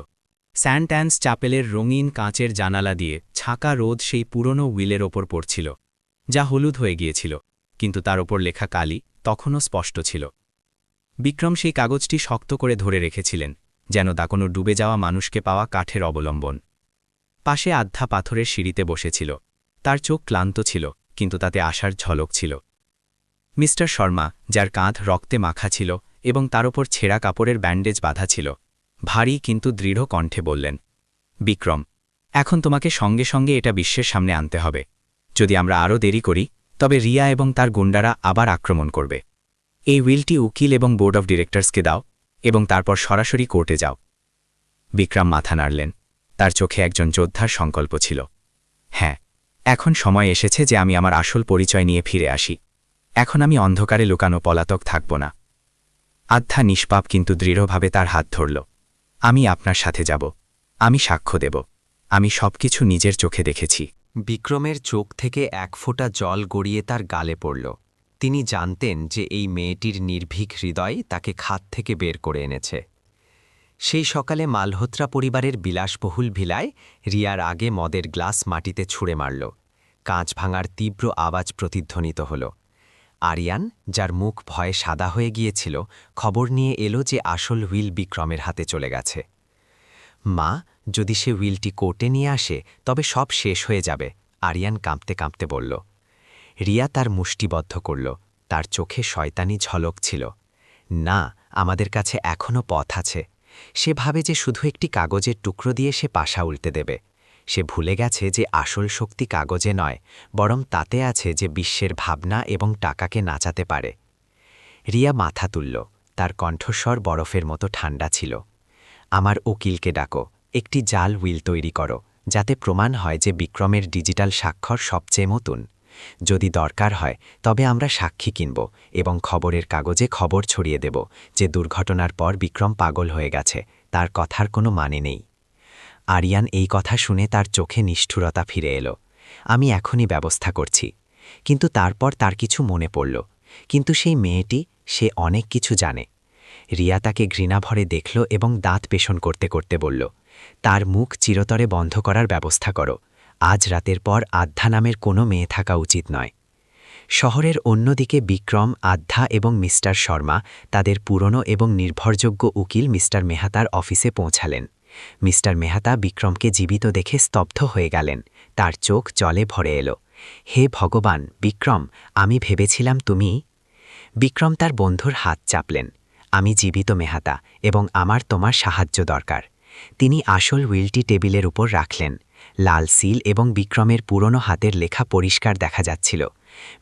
Speaker 7: স্যান্ট অ্যান্স চ্যাপেলের রঙিন কাঁচের জানালা দিয়ে ছাকা রোদ সেই পুরনো উইলের ওপর পড়ছিল, যা হলুদ হয়ে গিয়েছিল, কিন্তু তার ওপর লেখা কালি তখনও স্পষ্ট ছিল। বিক্রম সেই কাগজটি শক্ত করে ধরে রেখেছিলেন, যেন তা কোনো ডুবে যাওয়া মানুষকে পাওয়া কাঠের অবলম্বন। পাশে আধ্যা পাথরের সিঁড়িতে বসেছিল, তার চোখ ক্লান্ত ছিল, কিন্তু তাতে আশার ঝলক ছিল। মিস্টার শর্মা, যার কাঁধ রক্তে মাখা ছিল এবং তার ওপর ছেঁড়া কাপড়ের ব্যান্ডেজ বাঁধা ছিল, ভারী কিন্তু দৃঢ় কণ্ঠে বললেন, বিক্রম, এখন তোমাকে সঙ্গে সঙ্গে এটা বিশ্বের সামনে আনতে হবে। যদি আমরা আরও দেরি করি, তবে রিয়া এবং তার গুন্ডারা আবার আক্রমণ করবে। এই উইলটি উকিল এবং বোর্ড অফ ডিরেক্টরসকে দাও এবং তারপর সরাসরি কোর্টে যাও। বিক্রম মাথা নাড়লেন, তার চোখে একজন যোদ্ধার সংকল্প ছিল। হ্যাঁ, এখন সময় এসেছে যে আমি আমার আসল পরিচয় নিয়ে ফিরে আসি। এখন আমি অন্ধকারে লুকানো পলাতক থাকব না। আধ্যা নিষ্পাপ কিন্তু দৃঢ়ভাবে তার হাত ধরল। আমি আপনার সাথে যাব, আমি সাক্ষ্য দেব, আমি সবকিছু নিজের চোখে দেখেছি।
Speaker 2: বিক্রমের চোখ থেকে এক ফোঁটা জল গড়িয়ে তার গালে পড়ল। তিনি জানতেন যে এই মেয়েটির নির্ভীক হৃদয় তাকে খাত থেকে বের করে এনেছে। সেই সকালে মালহোত্রা পরিবারের বিলাসবহুল ভিলায় রিয়ার আগে মদের গ্লাস মাটিতে ছুঁড়ে মারল। কাঁচ ভাঙার তীব্র আওয়াজ প্রতিধ্বনিত হল। আরিয়ান, যার মুখ ভয়ে সাদা হয়ে গিয়েছিল, খবর নিয়ে এলো যে আসল হুইল বিক্রমের হাতে চলে গেছে। মা, যদি সে হুইলটি কোর্টে নিয়ে আসে তবে সব শেষ হয়ে যাবে, আরিয়ান কাঁপতে কাঁপতে বলল। রিয়া তার মুষ্টিবদ্ধ করল, তার চোখে শয়তানি ঝলক ছিল। না, আমাদের কাছে এখনও পথ আছে। সে ভাবে যে শুধু একটি কাগজের টুকরো দিয়ে সে পাশা উল্টে দেবে। সে ভুলে গেছে যে আসল শক্তি কাগজে নয়, বরং তাতে আছে যে বিশ্বের ভাবনা এবং টাকাকে নাচাতে পারে। রিয়া মাথা তুলল, তার কণ্ঠস্বর বরফের মতো ঠান্ডা ছিল। আমার উকিলকে ডাকো, একটি জাল উইল তৈরি করো, যাতে প্রমাণ হয় যে বিক্রমের ডিজিটাল স্বাক্ষর সবচেয়ে নতুন। যদি দরকার হয় তবে আমরা সাক্ষী কিনব এবং খবরের কাগজে খবর ছড়িয়ে দেব যে দুর্ঘটনার পর বিক্রম পাগল হয়ে গেছে, তার কথার কোনো মানে নেই। আরিয়ান এই কথা শুনে তার চোখে নিষ্ঠুরতা ফিরে এলো। আমি এখনই ব্যবস্থা করছি। কিন্তু তারপর তার কিছু মনে পড়ল। কিন্তু সেই মেয়েটি, সে অনেক কিছু জানে। রিয়া তাকে ঘৃণাভরে দেখল এবং দাঁত পেষণ করতে করতে বলল, তার মুখ চিরতরে বন্ধ করার ব্যবস্থা করো। আজ রাতের পর আধ্যা নামের কোনো মেয়ে থাকা উচিত নয়। শহরের অন্যদিকে বিক্রম, আধ্যা এবং মিস্টার শর্মা তাদের পুরনো এবং নির্ভরযোগ্য উকিল মিস্টার মেহতার অফিসে পৌঁছালেন। মিস্টার মেহতা বিক্রমকে জীবিত দেখে স্তব্ধ হয়ে গেলেন, তার চোখ জলে ভরে এলো। হে ভগবান, বিক্রম, আমি ভেবেছিলাম তুমি। বিক্রম তার বন্ধুর হাত চাপলেন। আমি জীবিত মেহতা এবং আমার তোমার সাহায্য দরকার। তিনি আসল উইলটি টেবিলের উপর রাখলেন। লাল সিল এবং বিক্রমের পুরনো হাতের লেখা পরিষ্কার দেখা যাচ্ছিল।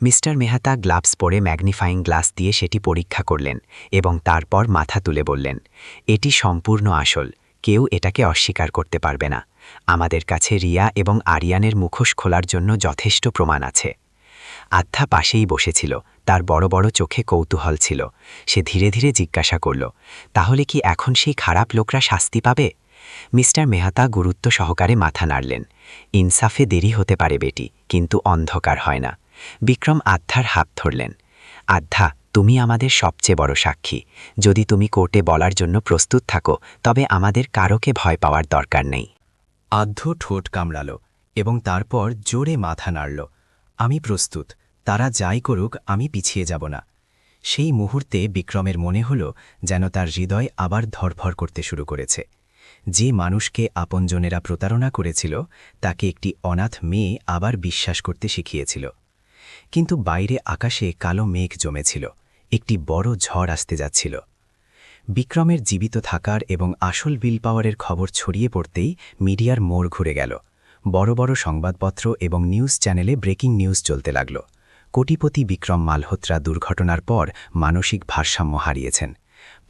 Speaker 2: মিস্টার মেহতা গ্লাভস পরে ম্যাগনিফাইং গ্লাস দিয়ে সেটি পরীক্ষা করলেন এবং তারপর মাথা তুলে বললেন, এটি সম্পূর্ণ আসল, কেউ এটাকে অস্বীকার করতে পারবে না। আমাদের কাছে রিয়া এবং আরিয়ানের মুখোশ খোলার জন্য যথেষ্ট প্রমাণ আছে।
Speaker 8: আধ্যা পাশেই বসেছিল, তার বড় বড় চোখে কৌতূহল ছিল। সে ধীরে ধীরে জিজ্ঞাসা করল, তাহলে কি এখন সেই খারাপ লোকরা শাস্তি পাবে? মিস্টার মেহতা গুরুত্ব সহকারে মাথা নাড়লেন। ইনসাফে দেরি হতে পারে বেটি, কিন্তু অন্ধকার হয় না। বিক্রম আধ্যার হাত ধরলেন। আধ্যা, তুমি আমাদের সবচেয়ে বড় সাক্ষী। যদি তুমি কোর্টে বলার জন্য প্রস্তুত থাকো, তবে আমাদের কারোকে ভয় পাওয়ার দরকার নেই।
Speaker 2: আধ্য ঠোঁট কামড়াল এবং তারপর জোরে মাথা নাড়ল। আমি প্রস্তুত, তারা যাই করুক আমি পিছিয়ে যাব না। সেই মুহূর্তে বিক্রমের মনে হল যেন তার হৃদয় আবার ধরফর করতে শুরু করেছে। যে মানুষকে আপনজনেরা প্রতারণা করেছিল তাকে একটি অনাথ মেয়ে আবার বিশ্বাস করতে শিখিয়েছিল। কিন্তু বাইরে আকাশে কালো মেঘ জমেছিল, একটি বড় ঝড় আসতে যাচ্ছিল। বিক্রমের জীবিত থাকার এবং আসল বিল পাওয়ারের খবর ছড়িয়ে পড়তেই মিডিয়ার মোড় ঘুরে গেল। বড় বড় সংবাদপত্র এবং নিউজ চ্যানেলে ব্রেকিং নিউজ চলতে লাগল। কোটিপতি বিক্রম মালহোত্রা দুর্ঘটনার পর মানসিক ভারসাম্য হারিয়েছেন।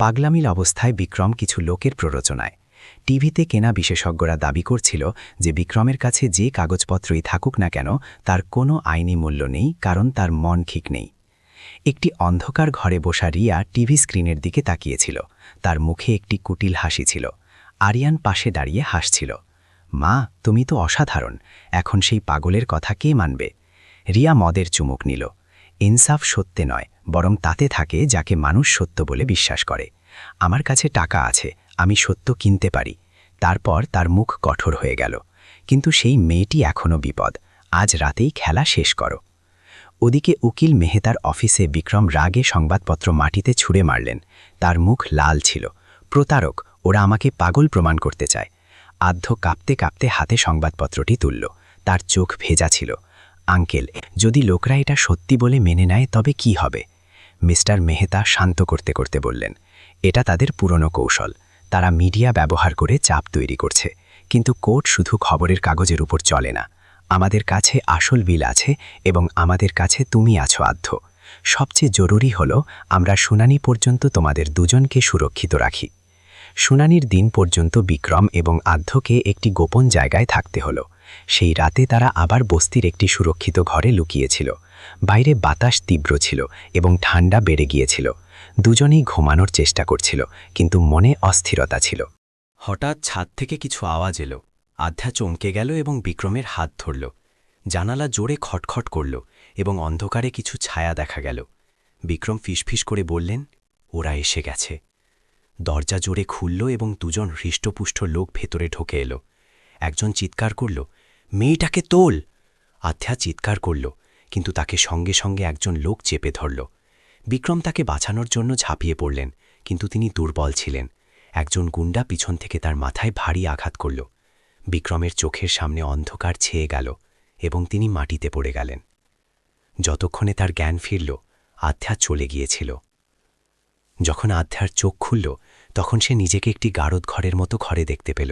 Speaker 2: পাগলামিল অবস্থায় বিক্রম কিছু লোকের প্ররোচনায়। টিভিতে কেনা বিশেষজ্ঞরা দাবি করছিল যে বিক্রমের কাছে যে কাগজপত্রই থাকুক না কেন তার কোনো আইনি মূল্য নেই, কারণ তার মন ঠিক নেই। একটি অন্ধকার ঘরে বসা রিয়া টিভি স্ক্রিনের দিকে তাকিয়েছিল। তার মুখে একটি কুটিল হাসি ছিল। আরিয়ান পাশে দাঁড়িয়ে হাসছিল। মা, তুমি তো অসাধারণ, এখন সেই পাগলের কথা কে মানবে? রিয়া মদের চুমুক নিল। ইনসাফ সত্যে নয়, বরং তাতে থাকে যাকে মানুষ সত্য বলে বিশ্বাস করে। আমার কাছে টাকা আছে, আমি সত্য কিনতে পারি। তারপর তার মুখ কঠোর হয়ে গেল। কিন্তু সেই মেয়েটি এখনও বিপদ। আজ রাতেই খেলা শেষ করো। ওদিকে উকিল মেহতার অফিসে বিক্রম রাগে সংবাদপত্র মাটিতে ছুঁড়ে মারলেন। তার মুখ লাল ছিল। প্রতারক, ওরা আমাকে পাগল প্রমাণ করতে চায়। আধ্য কাঁপতে কাঁপতে হাতে সংবাদপত্রটি তুলল। তার চোখ ভেজা ছিল। আঙ্কেল, যদি লোকরা এটা সত্যি বলে মেনে নেয় তবে কি হবে? মিস্টার মেহতা শান্ত করতে করতে বললেন, এটা তাদের পুরনো কৌশল। তারা মিডিয়া ব্যবহার করে চাপ তৈরি করছে। কিন্তু কোর্ট শুধু খবরের কাগজের উপর চলে না। আমাদের কাছে আসল বিল আছে এবং আমাদের কাছে তুমি আছো আধ্য। সবচেয়ে জরুরি হলো আমরা শুনানি পর্যন্ত তোমাদের দুজনকে সুরক্ষিত রাখি। শুনানির দিন পর্যন্ত বিক্রম এবং আধ্যকে একটি গোপন জায়গায় থাকতে হলো। সেই রাতে তারা আবার বস্তির একটি সুরক্ষিত ঘরে লুকিয়েছিল। বাইরে বাতাস তীব্র ছিল এবং ঠান্ডা বেড়ে গিয়েছিল। দুজনেই ঘুমানোর চেষ্টা করছিল, কিন্তু মনে অস্থিরতা ছিল। হঠাৎ ছাদ থেকে কিছু আওয়াজ এলো। আধ্যা চমকে গেল এবং বিক্রমের হাত ধরল। জানালা জোরে খটখট করল এবং অন্ধকারে কিছু ছায়া দেখা গেল। বিক্রম ফিসফিস করে বললেন, ওরা এসে গেছে। দরজা জোরে খুলল এবং দুজন হৃষ্টপুষ্ট লোক ভেতরে ঢোকে এলো। একজন চিৎকার করল, মেয়েটাকে তোল! আধ্যা চিৎকার করল, কিন্তু তাকে সঙ্গে সঙ্গে একজন লোক চেপে ধরল। বিক্রম তাকে বাঁচানোর জন্য ঝাঁপিয়ে পড়লেন, কিন্তু তিনি দুর্বল ছিলেন। একজন গুন্ডা পিছন থেকে তার মাথায় ভারী আঘাত করল। বিক্রমের চোখের সামনে অন্ধকার ছেয়ে গেল এবং তিনি মাটিতে পড়ে গেলেন। যতক্ষণে তার জ্ঞান ফিরল, আধ্যা চলে গিয়েছিল। যখন আধ্যার চোখ খুলল, তখন সে নিজেকে একটি গারদ ঘরের মতো ঘরে দেখতে পেল।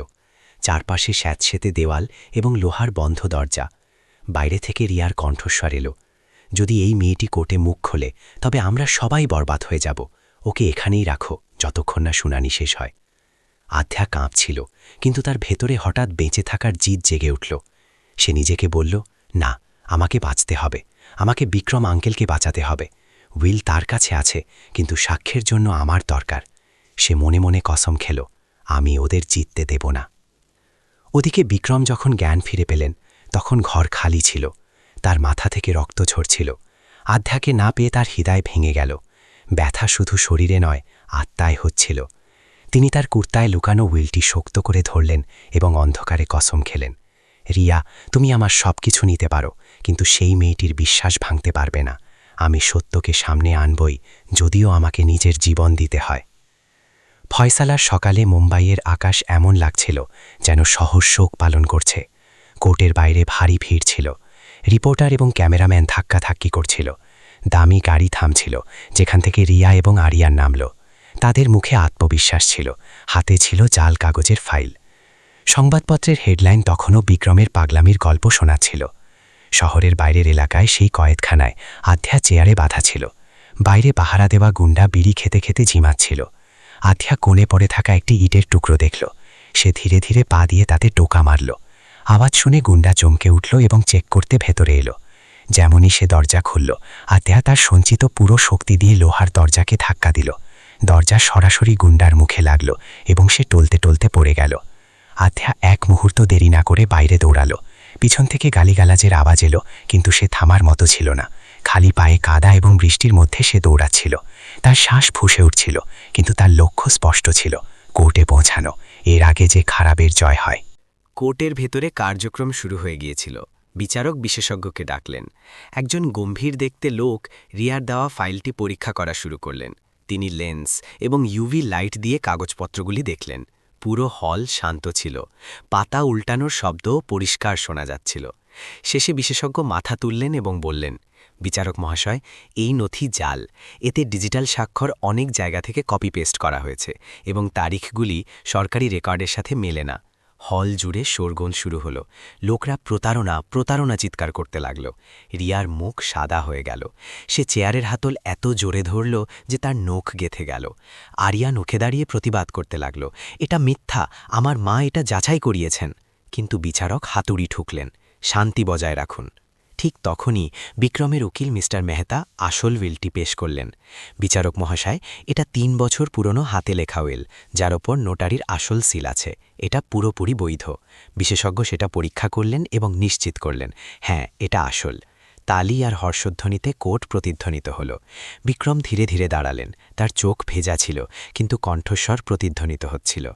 Speaker 2: চারপাশে স্যাঁতসেঁতে দেওয়াল এবং লোহার বন্ধ দরজা। বাইরে থেকে রিয়ার কণ্ঠস্বর এলো, যদি এই মেয়েটি কোর্টে মুখ খোলে তবে আমরা সবাই বরবাদ হয়ে যাব। ওকে এখানেই রাখো যতক্ষণ না শুনানি শেষ হয়। আধ্যা কাঁপছিল, কিন্তু তার ভেতরে হঠাৎ বেঁচে থাকার জিদ জেগে উঠল। সে নিজেকে বলল, না, আমাকে বাঁচতে হবে, আমাকে বিক্রম আঙ্কেলকে বাঁচাতে হবে। উইল তার কাছে আছে, কিন্তু সাক্ষ্যের জন্য আমার দরকার। সে মনে মনে কসম খেল, আমি ওদের জিততে দেব না। ওদিকে বিক্রম যখন জ্ঞান ফিরে পেলেন, তখন ঘর খালি ছিল। তার মাথা থেকে রক্ত ঝরছিল। আধ্যাকে না পেয়ে তার হৃদয় ভেঙে গেল। ব্যথা শুধু শরীরে নয়, আত্মায় হচ্ছিল। তিনি তার কুর্তায় লুকানো উইলটি শক্ত করে ধরলেন এবং অন্ধকারে কসম খেলেন, রিয়া, তুমি আমার সব কিছু নিতে পারো, কিন্তু সেই মেয়েটির বিশ্বাস ভাঙতে পারবে না। আমি সত্যকে সামনে আনবই, যদিও আমাকে নিজের জীবন দিতে হয়। ফয়সালার সকালে মুম্বাইয়ের আকাশ এমন লাগছিল যেন শহর শোক পালন করছে। কোর্টের বাইরে ভারী ভিড় ছিল। রিপোর্টার এবং ক্যামেরাম্যান ধাক্কাধাক্কি করছিল। দামি গাড়ি থামছিল, যেখান থেকে রিয়া এবং আরিয়ান নামল। তাদের মুখে আত্মবিশ্বাস ছিল, হাতে ছিল জাল কাগজের ফাইল। সংবাদপত্রের হেডলাইন তখনও বিক্রমের পাগলামির গল্প শোনাচ্ছিল। শহরের বাইরের এলাকায় সেই কয়েদখানায় আধ্যা চেয়ারে বাঁধা ছিল। বাইরে পাহারা দেওয়া গুন্ডা বিড়ি খেতে খেতে ঝিমাচ্ছিল। আধ্যা কোণে পড়ে থাকা একটি ইটের টুকরো দেখল। সে ধীরে ধীরে পা দিয়ে তাতে টোকা মারল। আওয়াজ শুনে গুন্ডা চমকে উঠল এবং চেক করতে ভেতরে এলো।
Speaker 8: যেমনই সে দরজা খুলল, আতেয়া তার সঞ্চিত পুরো শক্তি দিয়ে লোহার দরজাকে ধাক্কা দিল। দরজা সরাসরি গুন্ডার মুখে লাগল এবং সে টলতে টলতে পড়ে গেল। আতেয়া এক মুহূর্ত দেরি না করে বাইরে দৌড়ালো। পিছন থেকে গালিগালাজের আওয়াজ এলো, কিন্তু সে থামার মতো ছিল না। খালি পায়ে কাদা এবং বৃষ্টির মধ্যে সে দৌড়াচ্ছিল। তার শ্বাস ফুঁসে উঠছিল, কিন্তু তার লক্ষ্য স্পষ্ট ছিল, কোর্টে পৌঁছানো। এর আগে যে খারাপের জয় হয়।
Speaker 1: কোর্টের ভেতরে কার্যক্রম শুরু হয়ে গিয়েছিল। বিচারক বিশেষজ্ঞকে ডাকলেন। একজন গম্ভীর দেখতে লোক রিয়ার দেওয়া ফাইলটি পরীক্ষা করা শুরু করলেন। তিনি লেন্স এবং ইউভি লাইট দিয়ে কাগজপত্রগুলি দেখলেন। পুরো হল শান্ত ছিল। পাতা উল্টানোর শব্দও পরিষ্কার শোনা যাচ্ছিল। শেষে বিশেষজ্ঞ মাথা তুললেন এবং বললেন, বিচারক মহাশয়, এই নথি জাল। এতে ডিজিটাল স্বাক্ষর অনেক জায়গা থেকে কপি পেস্ট করা হয়েছে এবং তারিখগুলি সরকারি রেকর্ডের সাথে মেলে না। হল জুড়ে শোরগোল শুরু হলো। লোকরা প্রতারণা প্রতারণা চিৎকার করতে লাগল। রিয়ার মুখ সাদা হয়ে গেল। সে চেয়ারের হাতল এত জোরে ধরল যে তার নখ গেথে গেল। আরিয়া নখে দাঁড়িয়ে প্রতিবাদ করতে লাগল, এটা মিথ্যা, আমার মা এটা যাচাই করিয়েছেন। কিন্তু বিচারক হাতুড়ি ঠুকলেন, শান্তি বজায় রাখুন। ঠিক তখনই বিক্রমের উকিল মিস্টার মেহতা আসল উইলটি পেশ করলেন। বিচারক মহাশয়, এটা ৩ বছর পুরনো হাতে লেখা উইল, যার ওপর নোটারির আসল সিল আছে। এটা পুরোপুরি বৈধ। বিশেষজ্ঞ সেটা পরীক্ষা করলেন এবং নিশ্চিত করলেন, হ্যাঁ, এটা আসল। তালি আর হর্ষধ্বনিতে কোর্ট প্রতিধ্বনিত হল। বিক্রম ধীরে ধীরে দাঁড়ালেন। তার চোখ ভেজা ছিল, কিন্তু কণ্ঠস্বর প্রতিধ্বনিত হচ্ছিল।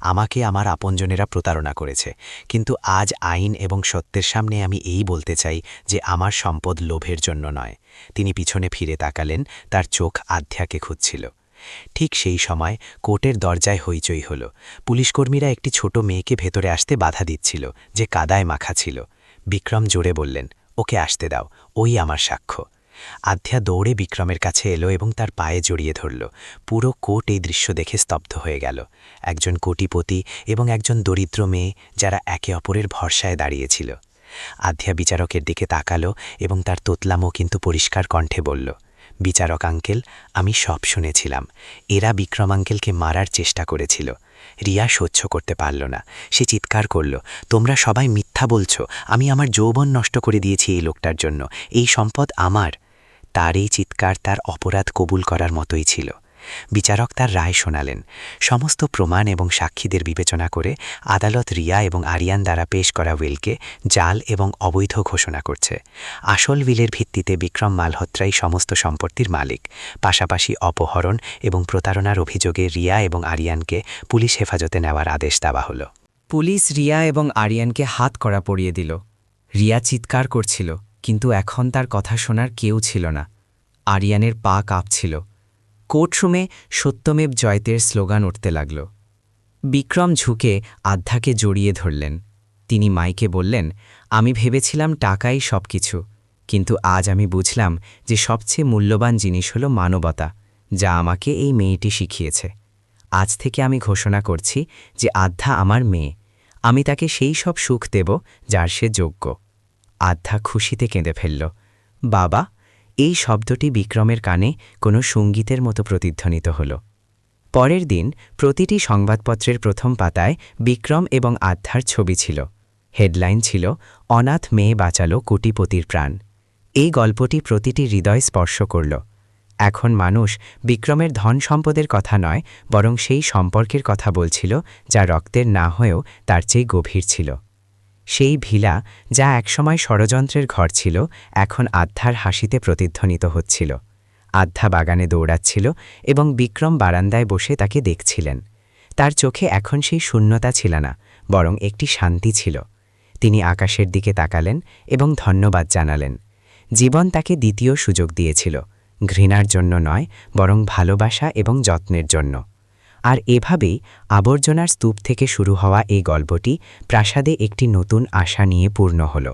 Speaker 1: আমাকে আমার আপনজনেরা প্রতারণা করেছে, কিন্তু আজ আইন এবং সত্যের সামনে আমি এই বলতে চাই যে আমার সম্পদ লোভের জন্য নয়। তিনি পিছনে ফিরে তাকালেন, তার চোখ আধ্যাকে খুঁজছিল। ঠিক সেই সময় কোর্টের দরজায় হইচই হল। পুলিশকর্মীরা একটি ছোট মেয়েকে ভেতরে আসতে বাধা দিচ্ছিল, যে কাদায় মাখা ছিল। বিক্রম জোরে বললেন, ওকে আসতে দাও, ওই আমার সাক্ষ্য। আধ্যা দৌড়ে বিক্রমের কাছে এলো এবং তার পায়ে জড়িয়ে ধরল। পুরো কোর্ট এই দৃশ্য দেখে স্তব্ধ হয়ে গেল। একজন কোটিপতি এবং একজন দরিদ্র মেয়ে, যারা একে অপরের ভরসায় দাঁড়িয়েছিল। আধ্যা বিচারকের দিকে তাকালো এবং তার তোতলামো কিন্তু পরিষ্কার কণ্ঠে বলল, বিচারক আঙ্কেল, আমি সব শুনেছিলাম। এরা বিক্রম আঙ্কেলকে মারার চেষ্টা করেছিল। রিয়া সহ্য করতে পারল না। সে চিৎকার করল, তোমরা সবাই মিথ্যা বলছ, আমি আমার যৌবন নষ্ট করে দিয়েছি এই লোকটার জন্য, এই সম্পদ আমার। তার এই চিৎকার তার অপরাধ কবুল করার মতোই ছিল। বিচারক তার রায় শোনালেন। সমস্ত প্রমাণ এবং সাক্ষীদের বিবেচনা করে আদালত রিয়া এবং আরিয়ান দ্বারা পেশ করা উইলকে জাল এবং অবৈধ ঘোষণা করছে। আসল উইলের ভিত্তিতে বিক্রম মালহোত্রাই সমস্ত সম্পত্তির মালিক। পাশাপাশি অপহরণ এবং প্রতারণার অভিযোগে রিয়া এবং আরিয়ানকে পুলিশ হেফাজতে নেওয়ার আদেশ দেওয়া হলো।
Speaker 4: পুলিশ রিয়া এবং আরিয়ানকে হাত কড়া পরিয়ে দিল। রিয়া চিৎকার করছিল, কিন্তু এখন তার কথা শোনার কেউ ছিল না। আরিয়ানের পা কাঁপছিল। কোর্টরুমে সত্যমেব জয়তের স্লোগান উঠতে লাগল। বিক্রম ঝুঁকে আধ্যাকে জড়িয়ে ধরলেন। তিনি মাইকে বললেন, আমি ভেবেছিলাম টাকাই সব কিছু, কিন্তু আজ আমি বুঝলাম যে সবচেয়ে মূল্যবান জিনিস হল মানবতা, যা আমাকে এই মেয়েটি শিখিয়েছে। আজ থেকে আমি ঘোষণা করছি যে আধ্যা আমার মেয়ে। আমি তাকে সেই সব সুখ দেব যার সে যোগ্য। আধ্যা খুশিতে কেঁদে ফেলল। বাবা, এই শব্দটি বিক্রমের কানে কোনো সঙ্গীতের মতো প্রতিধ্বনিত হল। পরের দিন প্রতিটি সংবাদপত্রের প্রথম পাতায় বিক্রম এবং আধ্যার ছবি ছিল। হেডলাইন ছিল, অনাথ মেয়ে বাঁচালো কোটিপতির প্রাণ। এই গল্পটি প্রতিটি হৃদয় স্পর্শ করল। এখন মানুষ বিক্রমের ধন সম্পদের কথা নয়, বরং সেই সম্পর্কের কথা বলছিল, যা রক্তের না হয়েও তার চেয়ে গভীর ছিল। সেই ভিলা, যা একসময় ষড়যন্ত্রের ঘর ছিল, এখন আধ্যার হাসিতে প্রতিধ্বনিত হচ্ছিল। আধ্যা বাগানে দৌড়াচ্ছিল এবং বিক্রম বারান্দায় বসে তাকে দেখছিলেন। তার চোখে এখন সেই শূন্যতা ছিল না, বরং একটি শান্তি ছিল। তিনি আকাশের দিকে তাকালেন এবং ধন্যবাদ জানালেন। জীবন তাকে দ্বিতীয় সুযোগ দিয়েছিল, ঘৃণার জন্য নয়, বরং ভালোবাসা এবং যত্নের জন্য। আর এভাবেই আবর্জনার স্তূপ থেকে শুরু হওয়া এই গল্পটি প্রাসাদে একটি নতুন আশা নিয়ে পূর্ণ হল।